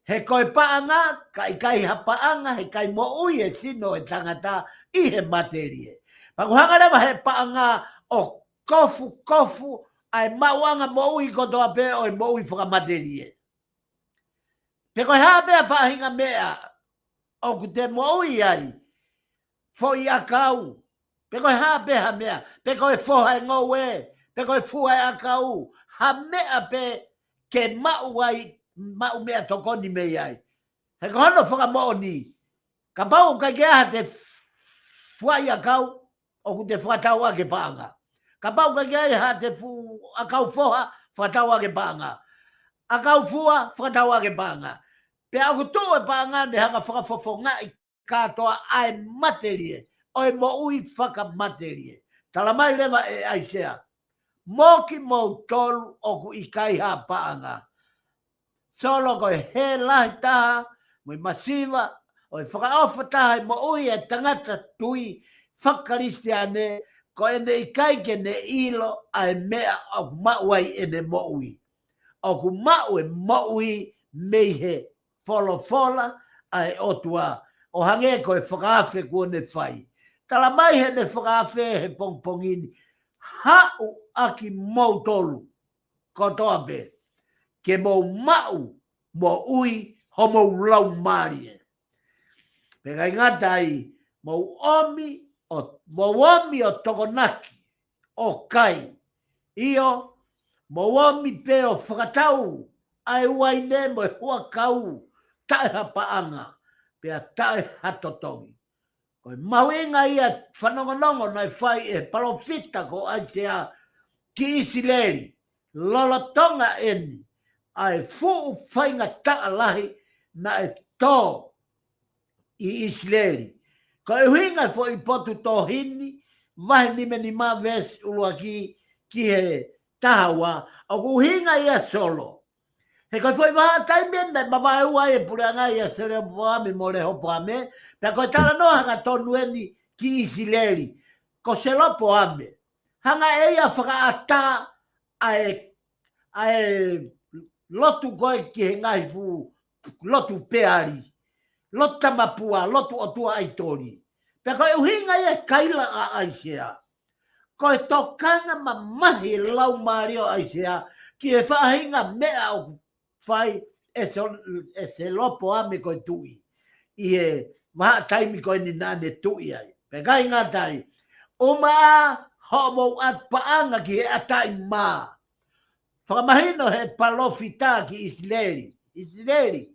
He koe paanga, kai kai ha paanga, he kai moui e sino e tangata i he materie. Pakuhanga rewa he paanga o kofu, ai mauanga moui kotoa pe o e moui whakamaterie. Pe koe haa mea whahinga mea o ku te moui ai, foi akau. Pe koe haa peha mea, pe koe whoha e ngoue, pe koe fua e akau, ha mea pe ke mau ai, mau mea tokoni mei ai. He kohono whakamooni, ka pau kai kea te fua i akau, o ku te whakatau ake paanga. Ka pau kai kea ha te akau whoha, whakatau ake paanga. Akau fua, whakatau ake paanga. Pe aku tō e paanga ne hanga whakawhawhonga i katoa ai materie. Oi mo ui whakamaterie. Tala mai lewa e aisea. Moki mo tolu o ku ikai ha paanga. Solo koe he lahi taha, moi masiva, oi whakaofa taha mo ui e tangata tui whakaristi ane, ko e nei kai ke ne ilo ai mea au mauai e ne moui. Au ku mau e moui mei he fola ai otua. O hange ko e whakawhe kua ne whai. Tala mai he ne whakawhe he pongpongini. Hau aki mau tolu ko toa be. Ke mau mau mo ui ho mau lau mari e. Pega ingata ai mau omi o tokonaki o kai. Io mau omi pe o whakatau ai waine mo e hua kau tae hapaanga pe a tae hatotongi. Koe mawinga ia whanongonongo nai whai e palofita ko ai te a ki Isileri. Lolotonga eni ai fuu whainga taa lahi na e tō i Isileri. Ko e huinga fo i potu tō hini, vahe ni meni mā ves ulua ki he tahawa, o ku hinga ia solo. He koe foi waha taimena, ma vahe ua e pureanga ia sere poame mo le hopo ame, pe koe tala no hanga tonu eni ki Isileri. Ko se lopo ame. Hanga eia whakaata ae lotu koe ki he ngai fu, lotu peari. Lota mapua, lotu o tua aitori. Pea koe uhinga ia kaila a aisea. Koe tokanga ma mahi lau mario aisea, ki e whahinga mea o whai e se lopo ame koe tui. I e maha taimi koe ni nane tui ai. Pea kai ngā tai, o maa homo at paanga ki he atai maa. Whakamahino he palofita ki Isileri.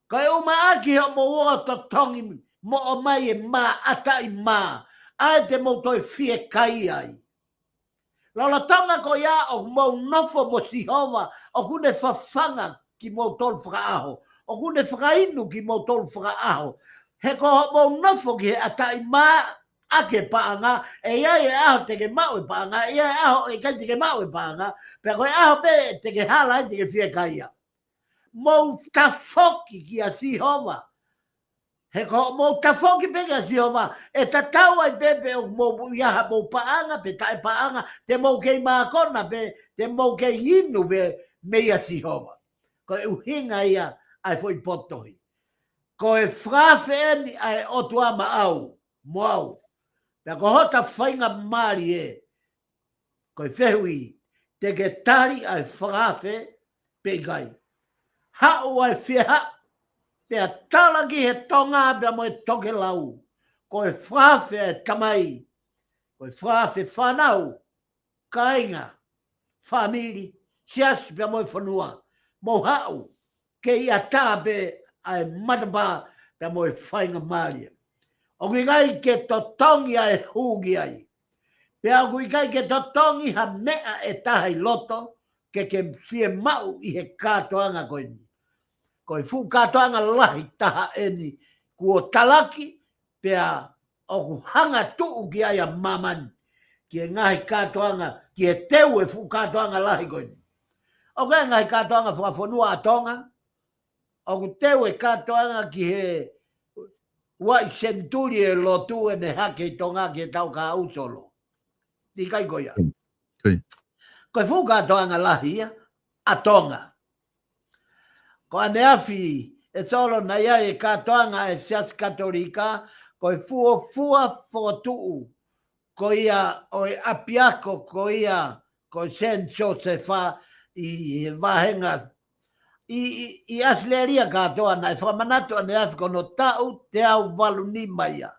Kai uma aki ho mo o to tongi mo o mai e ma ata i ma. Ai te mo toi fie kai ai. Lala tonga ko ia o mo nofo mo sihova o kune whawhanga ki mo tol whakaaho. O kune whakainu ki mo tol whakaaho. He ko ho mo nofo ki he ata i ma ake paanga e ia e aho teke mau e paanga. Ia e aho e kai teke mau e paanga. Pea koe aho pe teke hala e teke fie kai ia. Mo tafoki ki a Sihova. He ko mo tafoki pe ki a Sihova. E tatau ai pepe o mo iaha mo paanga pe tae paanga. Te mo kei maakona pe te mo kei inu pe me a Sihova. Ko e uhinga ia ai foi potohi. Ko e whawhe eni ai otua ma au. Mo au. Pea ko hota whainga mari e. Ko e whehui. Te ke tari ai whawhe pe gai. Hau ai whia, pea tala ki he tonga pea mo e toke lau. Ko e whawhe e tamai. Ko e whawhe whanau, kainga, whamiri, sias pea mo e whanua. Mo hau, ke ia tāpe ai matapa pea mo e whainga maria. O kui kai ke totongi ai hugi ai. Pea o kui kai ke totongi ha mea e tahai loto, ke fie mau i he kātoanga koe ni. Koe fu katoanga lahi taha eni kuo talaki pea o ku hanga tuu ki aia mamani ki e ngahi katoanga ki e teu e fu katoanga lahi koe. O kai ngahi katoanga whakafonua atonga o ku teu e katoanga ki he wai senturi e lotu e ne hake tonga ki e tau ka ausolo. Di kai koia. Koe fu katoanga lahi atonga. Ko ane afi e solo na ia e katoanga e sias katolika, ko e fua fotuu, ko ia o e apiako, ko ia, ko e Saint Josepha i vahenga, i asleria katoa na e whamanatu ane afi kono tau te au walu ni maia.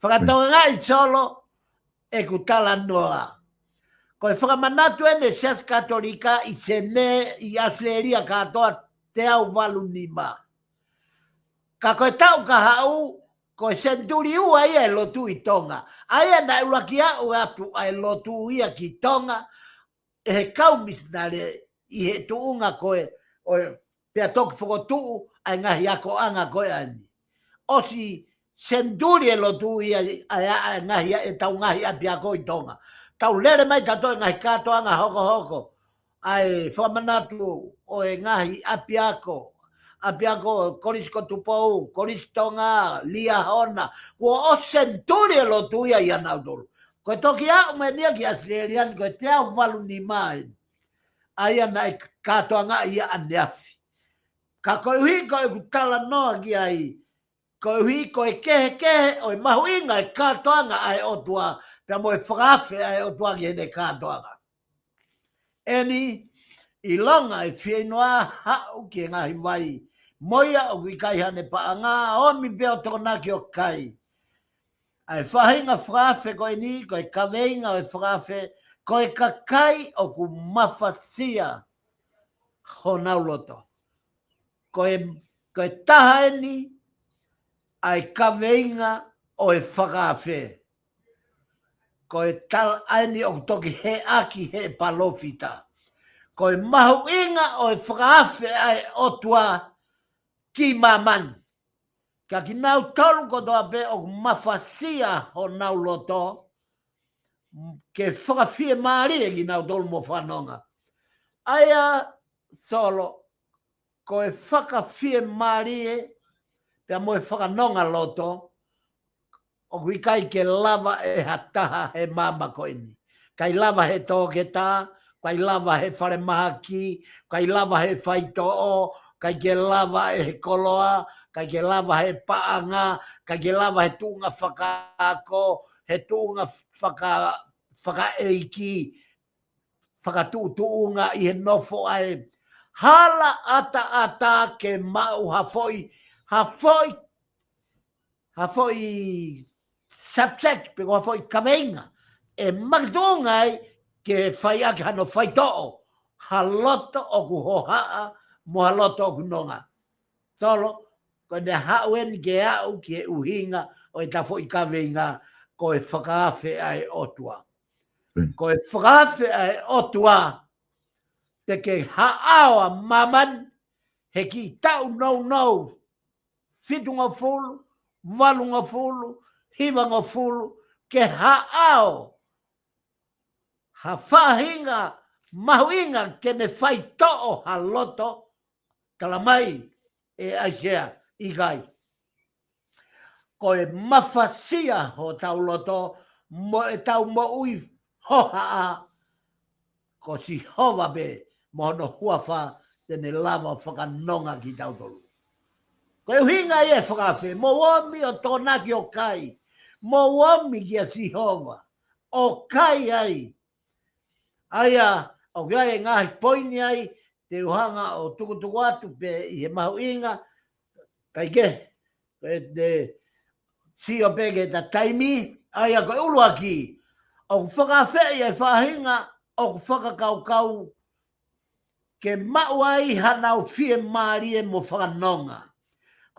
Whakatoa ngai solo e kutala noa. Ko e whamanatu ane sias katolika i sene i asleria katoa te au walu ni ma. Ka koe tau ka hau, koe senturi ua ia e lotu i tonga. Aia na uraki au atu ai lotu ia ki tonga, e he kaumis nare i he tuunga koe, pia toki whakotuu, ai ngahi ako anga koe ani. Osi senturi e lotu ia, ai ngahi e tau ngahi api ako i tonga. Tau lere mai tato e ngahi kato anga hoko hoko. Ai whamanatu o e ngahi apiako korisko tupou, koristonga, lia hona, kua o senturi e lotu ia i anautolu. Ko toki a me nia ki Australian ko te au valu ni mai. Ai ana katoa nga ia aneafi. Ka ko hui ko e kutala noa ki ai. Ko hui ko e kehe o mahuinga e katoa nga ai o tua. Pea mo e whakafe ai o tua ki hene katoa nga. Eni, i longa e whienoa hau ki ngahi vai. Moia o ki kai hane pa anga o mi beo tona ki o kai. Ai whahinga whakafe ko e ni, ko e kaweinga o e whakafe, ko e kakai o ku mawhasia ho nauloto. Ko e taha e ni, ai kaweinga o e whakafe. Ko e tal aini o toki he aki he palofita. Ko e mahu inga o e whakaafe ai otua ki maman. Ka ki nau tolu ko toa pe o mawhasia ho nau loto. Ke whakawhie maari e ki nau tolu mo whanonga. Aia solo, ko e whakawhie maari e pia mo e whakanonga loto. O kui kai ke lava e hataha he mama ko ini. Kai lava he tōke tā, kai lava he whare mahaki, kai lava he whaito'o, kai ke lava e he koloa, kai ke lava he paanga, kai ke lava he tūnga whakaako, he tūnga whakaeiki, whakatūtūnga i he nofo ai. Hala ata ke mau hafoi subject pe ko foi kavenga e magdongai ke fai ak hano fai to haloto o ku hoha mo haloto o ku nonga solo ko de hauen ge au ke uhinga o ta foi kavenga ko e whakaafe ai otua ko e whakaafe ai otua te ke haawa maman he ki tau no fitunga fulu valunga fulu hivanga fulu ke haao ha whahinga mahuinga ke ne whai to'o ha loto kalamai e aisea i gai. Ko e mawhasia ho tau loto mo e tau mo ui hoha a ko si hova be mo no huawha tene lava whakanonga ki tau tolu. Ko e hinga e whakawhi, mo wami o tōna ki o kai. Mo wami ki a Sihova. O kai ai. Aia, o kai e ngahi poini ai, te uhanga o tukutuku atu pe i he mahu inga. Kai ke, e te sio peke ta taimi. Aia, ko ulu aki. O whakawhi e whahinga, o whakakaukau. Ke mau ai hanau fie maari e mo whakanonga.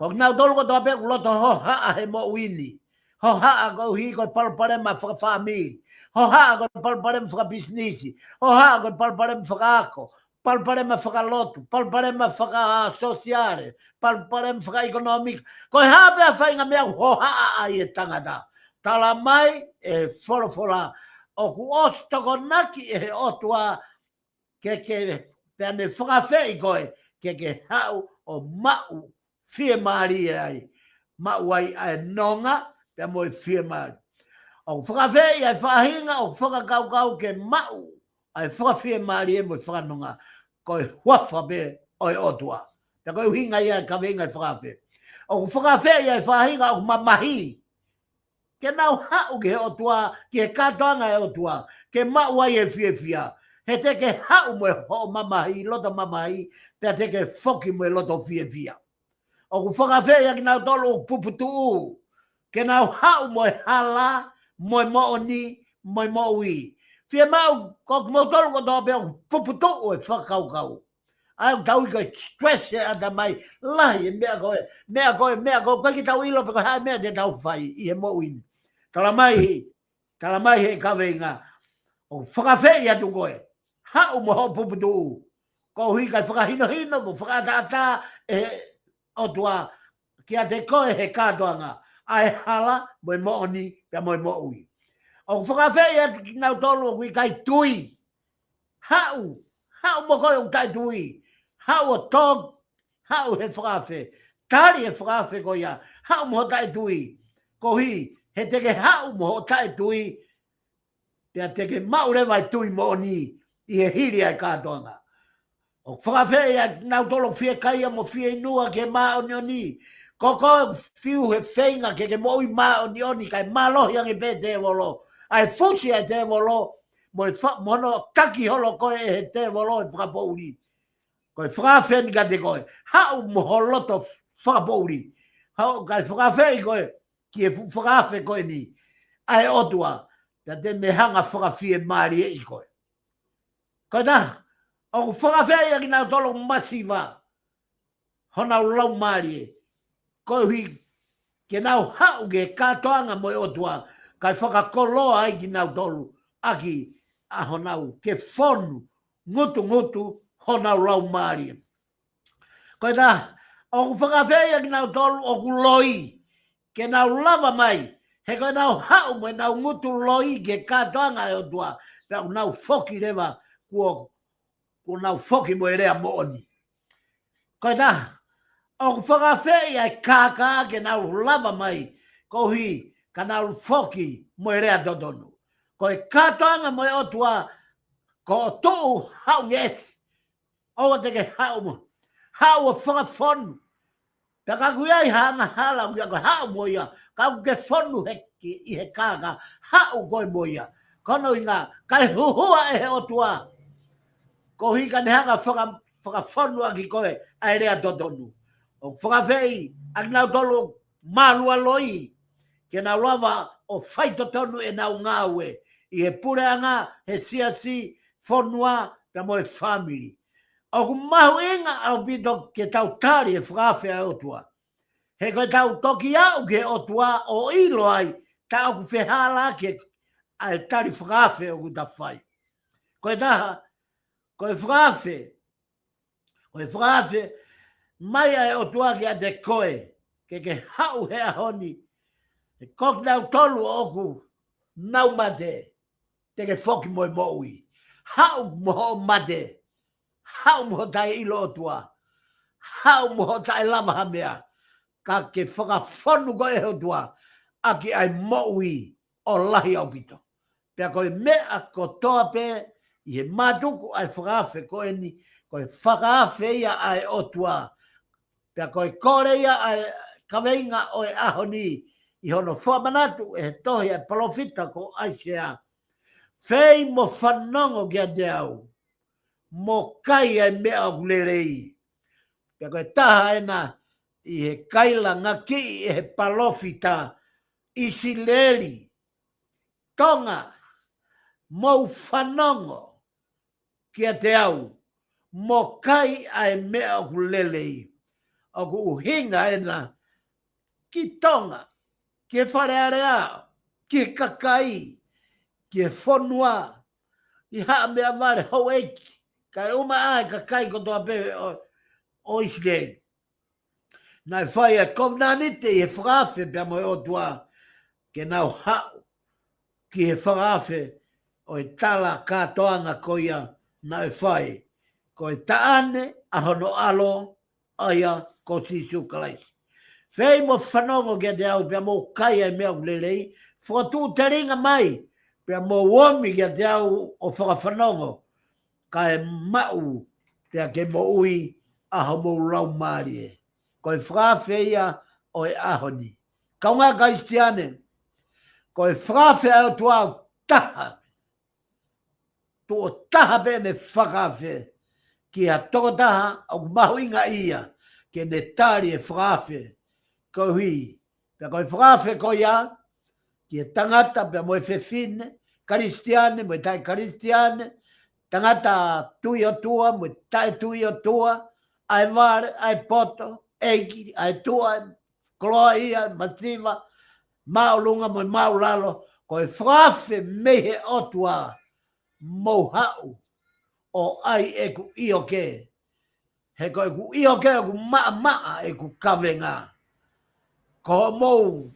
Ko nau tolu ko toa pe loto ho haa he mo wini. Ho haa ko hi ko palpare ma whakawhami. Ho haa ko palpare ma whakabisnisi. Ho haa ko palpare ma whakaako. Palpare ma whakalotu. Palpare ma whakasociare. Palpare ma whakaekonomika. Ko haa pe a whainga mea ho haa ai e tangata. Tala mai e wholofola. O ku ostoko naki e he otua ke pe ne whakawhei koe ke hau o mau. Fie maari ai, mauai ai nonga, pe mo fie maari. O whakawhei ai whahinga, o whakakaukau ke mau, ai whakawhie maari e mo whakanonga, koe huafa be oi otua. Pe koe hinga ia kawenga ai whakawhei. O whakawhei ai whahinga o mamahi, ke nau hau ke otua, ke katoanga e otua, ke mauai e fie fia. He te ke hau mo e ho mamahi, loto mamahi, pe te ke foki mo e loto fie fia. O ku whakawhea ki nau tolo o puputu. Ke nau hau mo e hala, mo e mooni, mo e moui. Fia mau, ko ku mau tolo ko toa pe o puputu o e whakaukau. Ai o tau i koe stress e ata mai. Lahi, mea koe, koe ki tau ilo pe koe hai mea te tau whai, i he moui. Talamai he kawenga. O whakawhea tu koe. Hau mo ho puputu. Ko hui kai whakahino, mo whakatata e otua ki a te koe he kātoanga ai hala mo e mooni pia mo e moui. O whakawhei atu ki nau tolu o kui kai tui. Hau mo koe o kai tui. Hau o tog, hau he whakawhei. Tari he whakawhei ko ia. Hau mo ho tai tui. Ko hi, he teke hau mo ho tai tui. Pea te ke maure vai tui mo ni i e hiri ai kātoanga. O whakawhea ia nau tolo whia kaia mo whia inua ke maa o ni. Koko fiu he whenga ke mo i maa o ni kai malohi ange pe te volo. Ai fusi ai te volo mo i mono taki holo koe e he te volo i whakapouri. Koe whakawhea ni ka te koe. Hau mo holoto whakapouri. Hau kai whakawhea i koe ki e whakawhea koe ni. Ai otua. Ta te me hanga whakawhea maari e i koe. Koe na. O whakawhea i nau tolo masiva. Hona lau maari e. Koe hui ke nau hau ke katoanga mo e otua. Kai whakakoloa ai ki nau tolu. Aki a honau ke whonu. Ngutu honau lau maari e. Koe na. O whakawhea i nau tolu o kuloi. Ke nau lava mai. He koe nau hau mo e nau ngutu loi ke katoanga e otua. Pea nau whoki rewa kuo nau whoki mo e rea mooni. Koe na. O whakawhea ai kāka ke nau lava mai. Ko hui ka nau whoki mo e rea dodonu. Koe katoanga mo e otua. Ko tuu hau nges. O te ke hau mo. Hau o whakawhonu. Pea kaku ai hanga hala uia ko hau mo ia. Kaku ke whonu i he kāka. Hau koe mo ia. Kono i ngā kai huhua e he otua. Ko hi ka nehanga whakawhonu aki koe ai rea dodonu. O whakawhei aki nau tolu mālua loi. Ke nau lava o whaitotonu e nau ngāwe. I he pureanga he siasi whonua ka mo e family. O ku mahu inga au bito ke tau tari e whakawhea otua. He koe tau toki au ke otua o ilo ai. Tau ku whehala ke ai tari whakawhea o ku ta whai. Koe taha. Koe whakawhe, mai ai o tuaki a te koe, ke hau hea honi, kok nau tolu oku, nau mate, te ke whoki moi moui. Hau moho mate, hau moho tai ilo o tua, hau moho tai lama hamea, ka ke whakawhonu koe o tua, aki ai moui o lahi au pito. Pea koe mea ko toa pe, i he mātuku ai whakawhe koe ni, koe whakawhe ia ai otua. Pea koe kore ia ai kaweinga o e aho ni, i hono whamanatu e he tohi ai palofita ko aisea. Whei mo whanongo kia te au, mo kai ai mea o kulerei. Pea koe taha ena, i he kaila ngaki i he palofita, isi leri, tonga, mo whanongo, kia te au, mo kai ai mea o kulelei, o ku uhinga ena, ki tonga, ki wharearea, ki kakai, ki whonua, i haa mea vare hau eiki, kai uma ai kakai kotoa pewe o Israel. Nai whai a kovnanite i he whakawhe pia mo e otua, ke nau hau, ki he whakawhe, o e tala katoanga koia, na e whai, ko e taane a hono alo aia ko Sisu Kalaisi. Whei mo whanongo kia te au pia mo kai ai mea kulelei, whakatū te ringa mai, pia mo womi kia te au o whakawhanongo, ka e mau pia ke mo ui aho mo lau maari e. Ko e whakawhe ia o e ahoni. Kaunga Kristiane, ko e whakawhe au tu au taha, tu o taha bene whakawhe, ki a toko taha au mahuinga ia, ke ne tari e whakawhe, ko hui. Pea ko e whakawhe ko ia, ki e tangata pea mo e whewhine, Kristiane, mo e tai Kristiane, tangata tui o tua, mo e tai tui o tua, ai vare, ai poto, eiki, ai tua, kloa ia, mativa, maulunga mo e maulalo, ko e whakawhe mehe o tua, mo hau, o ai e ku io ke. He ko e ku io ke ku maa e ku kawenga. Ko mou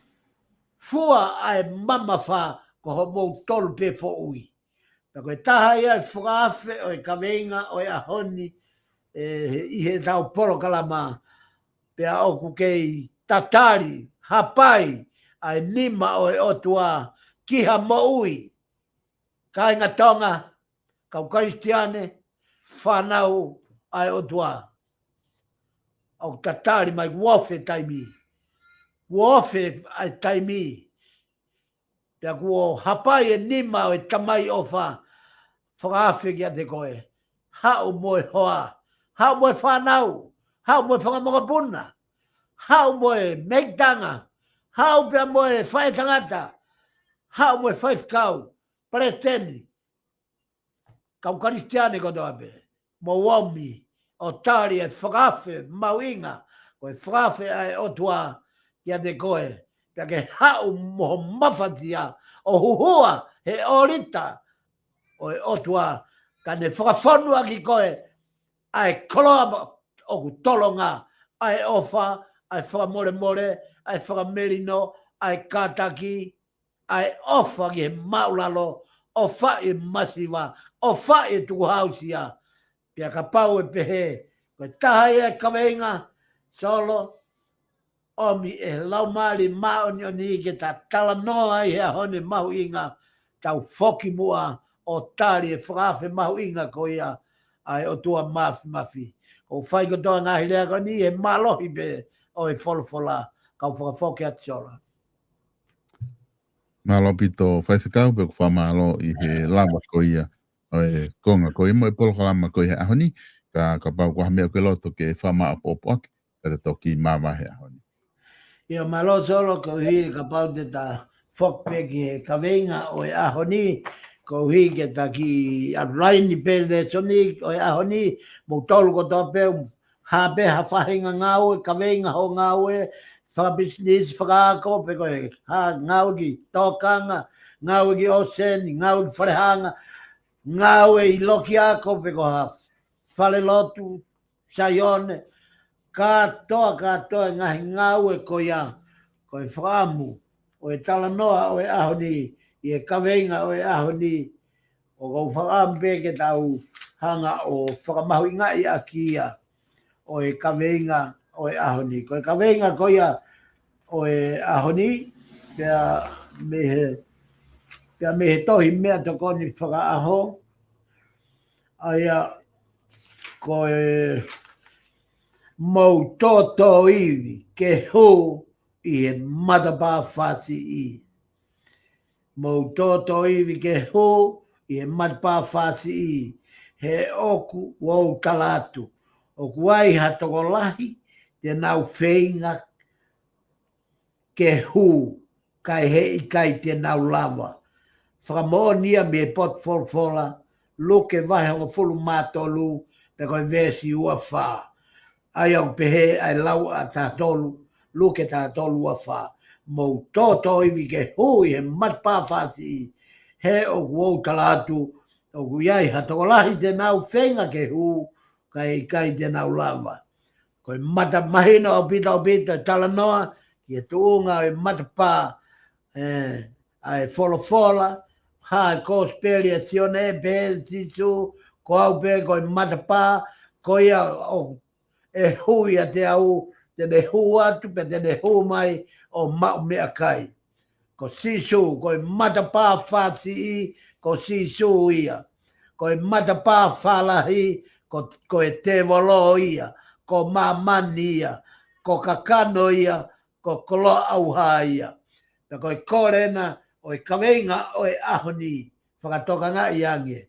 fua ai mama wha, ko mou tolu pe fo ui. Pea koe taha ia e whakawhe o e kawenga o e ahoni i he tau polo kalama. Pea oku kei tatari, hapai, ai nima o e otua, kiha mo ui. Kai ngā tonga, kau Kristiane, whanau ai o tua. Au tatari mai wofe taimi. Wofe ai taimi. Pea kuo hapai e nima o e tamai o wha. Whakawhi kia te koe. Hau moe hoa. Hau moe whanau. Hau moe whangamonga puna. Hau moe meitanga. Hau pea moe whae tangata. Hau moe whaifkau. Preteni. Kau Kristiane koto ape. Mo wami. O tari e whakawhi mauinga. Koe whakawhi ai o tua kia te koe. Pea ke hau moho mawhatia. O huhua he orita. O e otua, ka ne whakawhanua ki koe, ai koloa o ku tolonga, ai ofa, ai whakamore, ai whakamerino, ai kataki, ai ofa ki he maulalo, o whae masiwa, o whae tukuhausia, pia ka pau e pehe, koe taha e kaweinga, solo, omi e laumari maoni o ni ke ta tala noa i hea hone mahu inga, tau foki mua, o tari e whakawhi mahu inga ko ia ai o tua mafi. O whai ko toa ngahi lea ko ni e malohi be o e wholofola kau whakawhoke atiola.
Malo pito whaifekau pe ku whamalo i he lama ko ia o e konga ko imo e polo kalama ko i he ahoni ka pau kua mea ke loto ke whama apopo aki ka te toki mamahe ahoni.
Ia malo solo ko hi ka pau te ta whokpe ki he kawenga o e ahoni ko hi ke ta ki atlaini pele soni o e ahoni mo tolu ko to pe ha pe ha whahinga ngau e kawenga ho ngau e whakabisnis whakaako pe ko ha ngau ki tokanga ngau ki osen ngau ki wharehanga ngau e iloki ako pe ko ha whale lotu saione katoa ngahi ngau e ko ia ko e whakamu o e talanoa o e ahoni i e kawenga o e ahoni o kou whakampe ke tau hanga o whakamahu inga i a kia o e kawenga o e ahoni. Ko e kawenga ko ia o e ahoni pia mehe tohi mea toko ni whakaaho aia ko e mau toto iwi ke hu i e matapā whasi i. Mau toto iwi ke hu i e matapā whasi i. He oku wau talatu. Oku ai hatoko lahi te nau whainga ke hu kai he i kai te nau lava. Whakamonia me pot folfola luke vahe o fulu mātolu pe koe vesi ua wha. Ai au pehe ai lau a tātolu luke tātolu a wha. Mau toto iwi ke hui he matpā whasi he o kuou talatu o kuiai hatoko lahi te nau whenga ke hu kai te nau lava. Koe mata mahina o pita tala noa ki e tuunga o matpā ai folofola ha kospelia sione pe sisu ko au pe koe matpā ko ia o e hui a te au te ne hu atu pe te ne hu mai o mau mea kai. Ko sisu, ko e matapā whāsi i, ko sisu ia. Ko e matapā whalahi, ko e te walo ia. Ko mamani ia. Ko kakano ia, ko kolo auha ia. Pe ko e korena, o e kawenga, o e ahoni, whakatoka ngā i ange.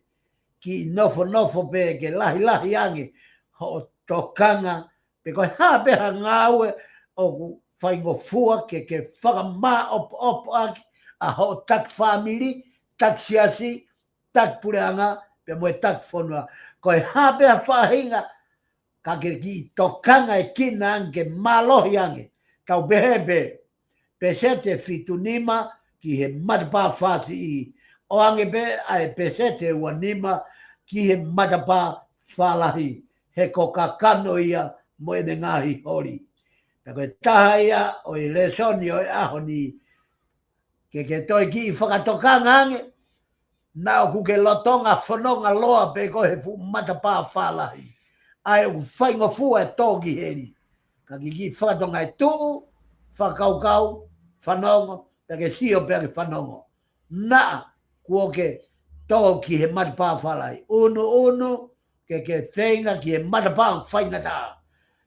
Ki nofo pe, ke lahi ange, ho tokanga, pe ko e hapeha ngāue, o whaingo fua ke whakamā op aki a ho tak family, tak siasi, tak pureanga, pe moe tak whanua. Ko e hapea whahinga, ka ke ki tokanga e kina ange, malohi ange, tau behebe, pe sete fitu nima ki he matapā whasi i. O ange pe, ai pe sete ua nima ki he matapā whalahi, he ko kakano ia moe ne ngahi hori. Peko e taha ia o i lesoni o i ahoni ke toi ki i whakatokanga ange na o kuke lotonga whanonga loa pe ko he fu matapā whalahi. Ai o whaingo fua e tōki heri. Ka ki whakatonga e tuu, whakaukau, whanongo, peke sio peke whanongo. Na kuoke tō ki he matapā whalai. Uno, ke whenga ki he matapā whainga tā.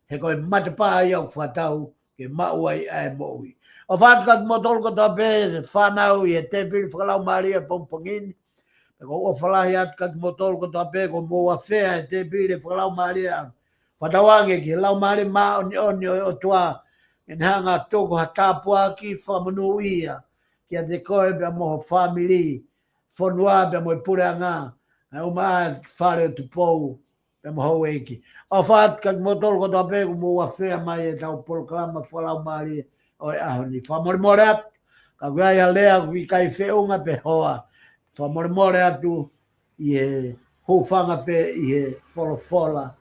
He koe matapā i au whatau ke mauai ai moui. O whātukat motol ko tā pē whanau i he tepiri whakalau maria pompongini. Ko o whalahi atukat motol ko tā pē ko mua whea he tepiri whakalau maria. Whatawange ki he lau maria mā oni o tua. En hanga toko ha tāpua ki whamunu ia. Kia te koe pia moho family. Whanua pia moe pure ngā. Hau maa whare o tupou. Pia moho eiki. O whātukat motol ko tā pē ko mua whea mai e tau poloklama whalau maria. Oi ahoni. Whamore atu. Ka kuai a lea kui kai whiunga pe hoa. Whamore atu i he hūwhanga pe i he wholofola.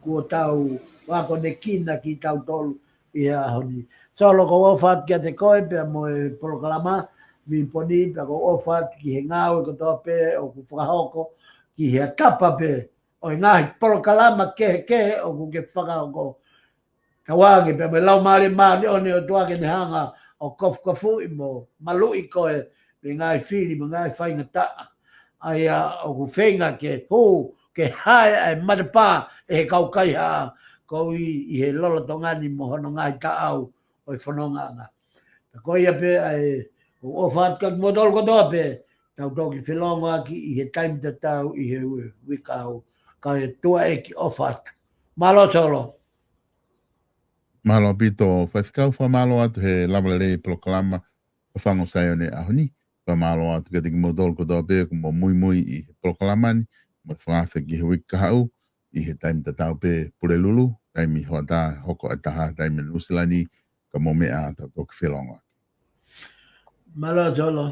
Kua tau wako ne kina ki tau tolu i he ahoni. Solo ko ofat kia te koe pia moe polokalama. Vimponi pia ko ofat ki he ngāu ko tō pe o ku whakahoko ki he tapa pe. O ngahi polokalama ke o ku ke whakahoko. Ka wangi pe me lau maari maari oni o tuake ni hanga o kofu i mo malui koe me ngai whiri me ngai whainga taa. Ai o ku whenga ke hū ke hae ai matapā e he kaukai haa ko i he lolo tongani mo hono ngai taau o i whanonganga. Ko ia pe ai o whaatkat modol ko toa pe tau toki whelongo aki i he taim te tau i he wikau ka e tua eki o whaat. Malo solo.
Malo pito whaifikau whamalo atu he lamalere polokalama whango sai o ne ahoni. Whamalo atu ka tiki modol ko toa pe ko mo mui i he polokalamani. Mo whangawhi ki he wikahau i he taim te tau pe pure lulu. Taimi hoa tā hoko ataha taimi nusilani ka mo mea tau toki whelongo.
Malo solo.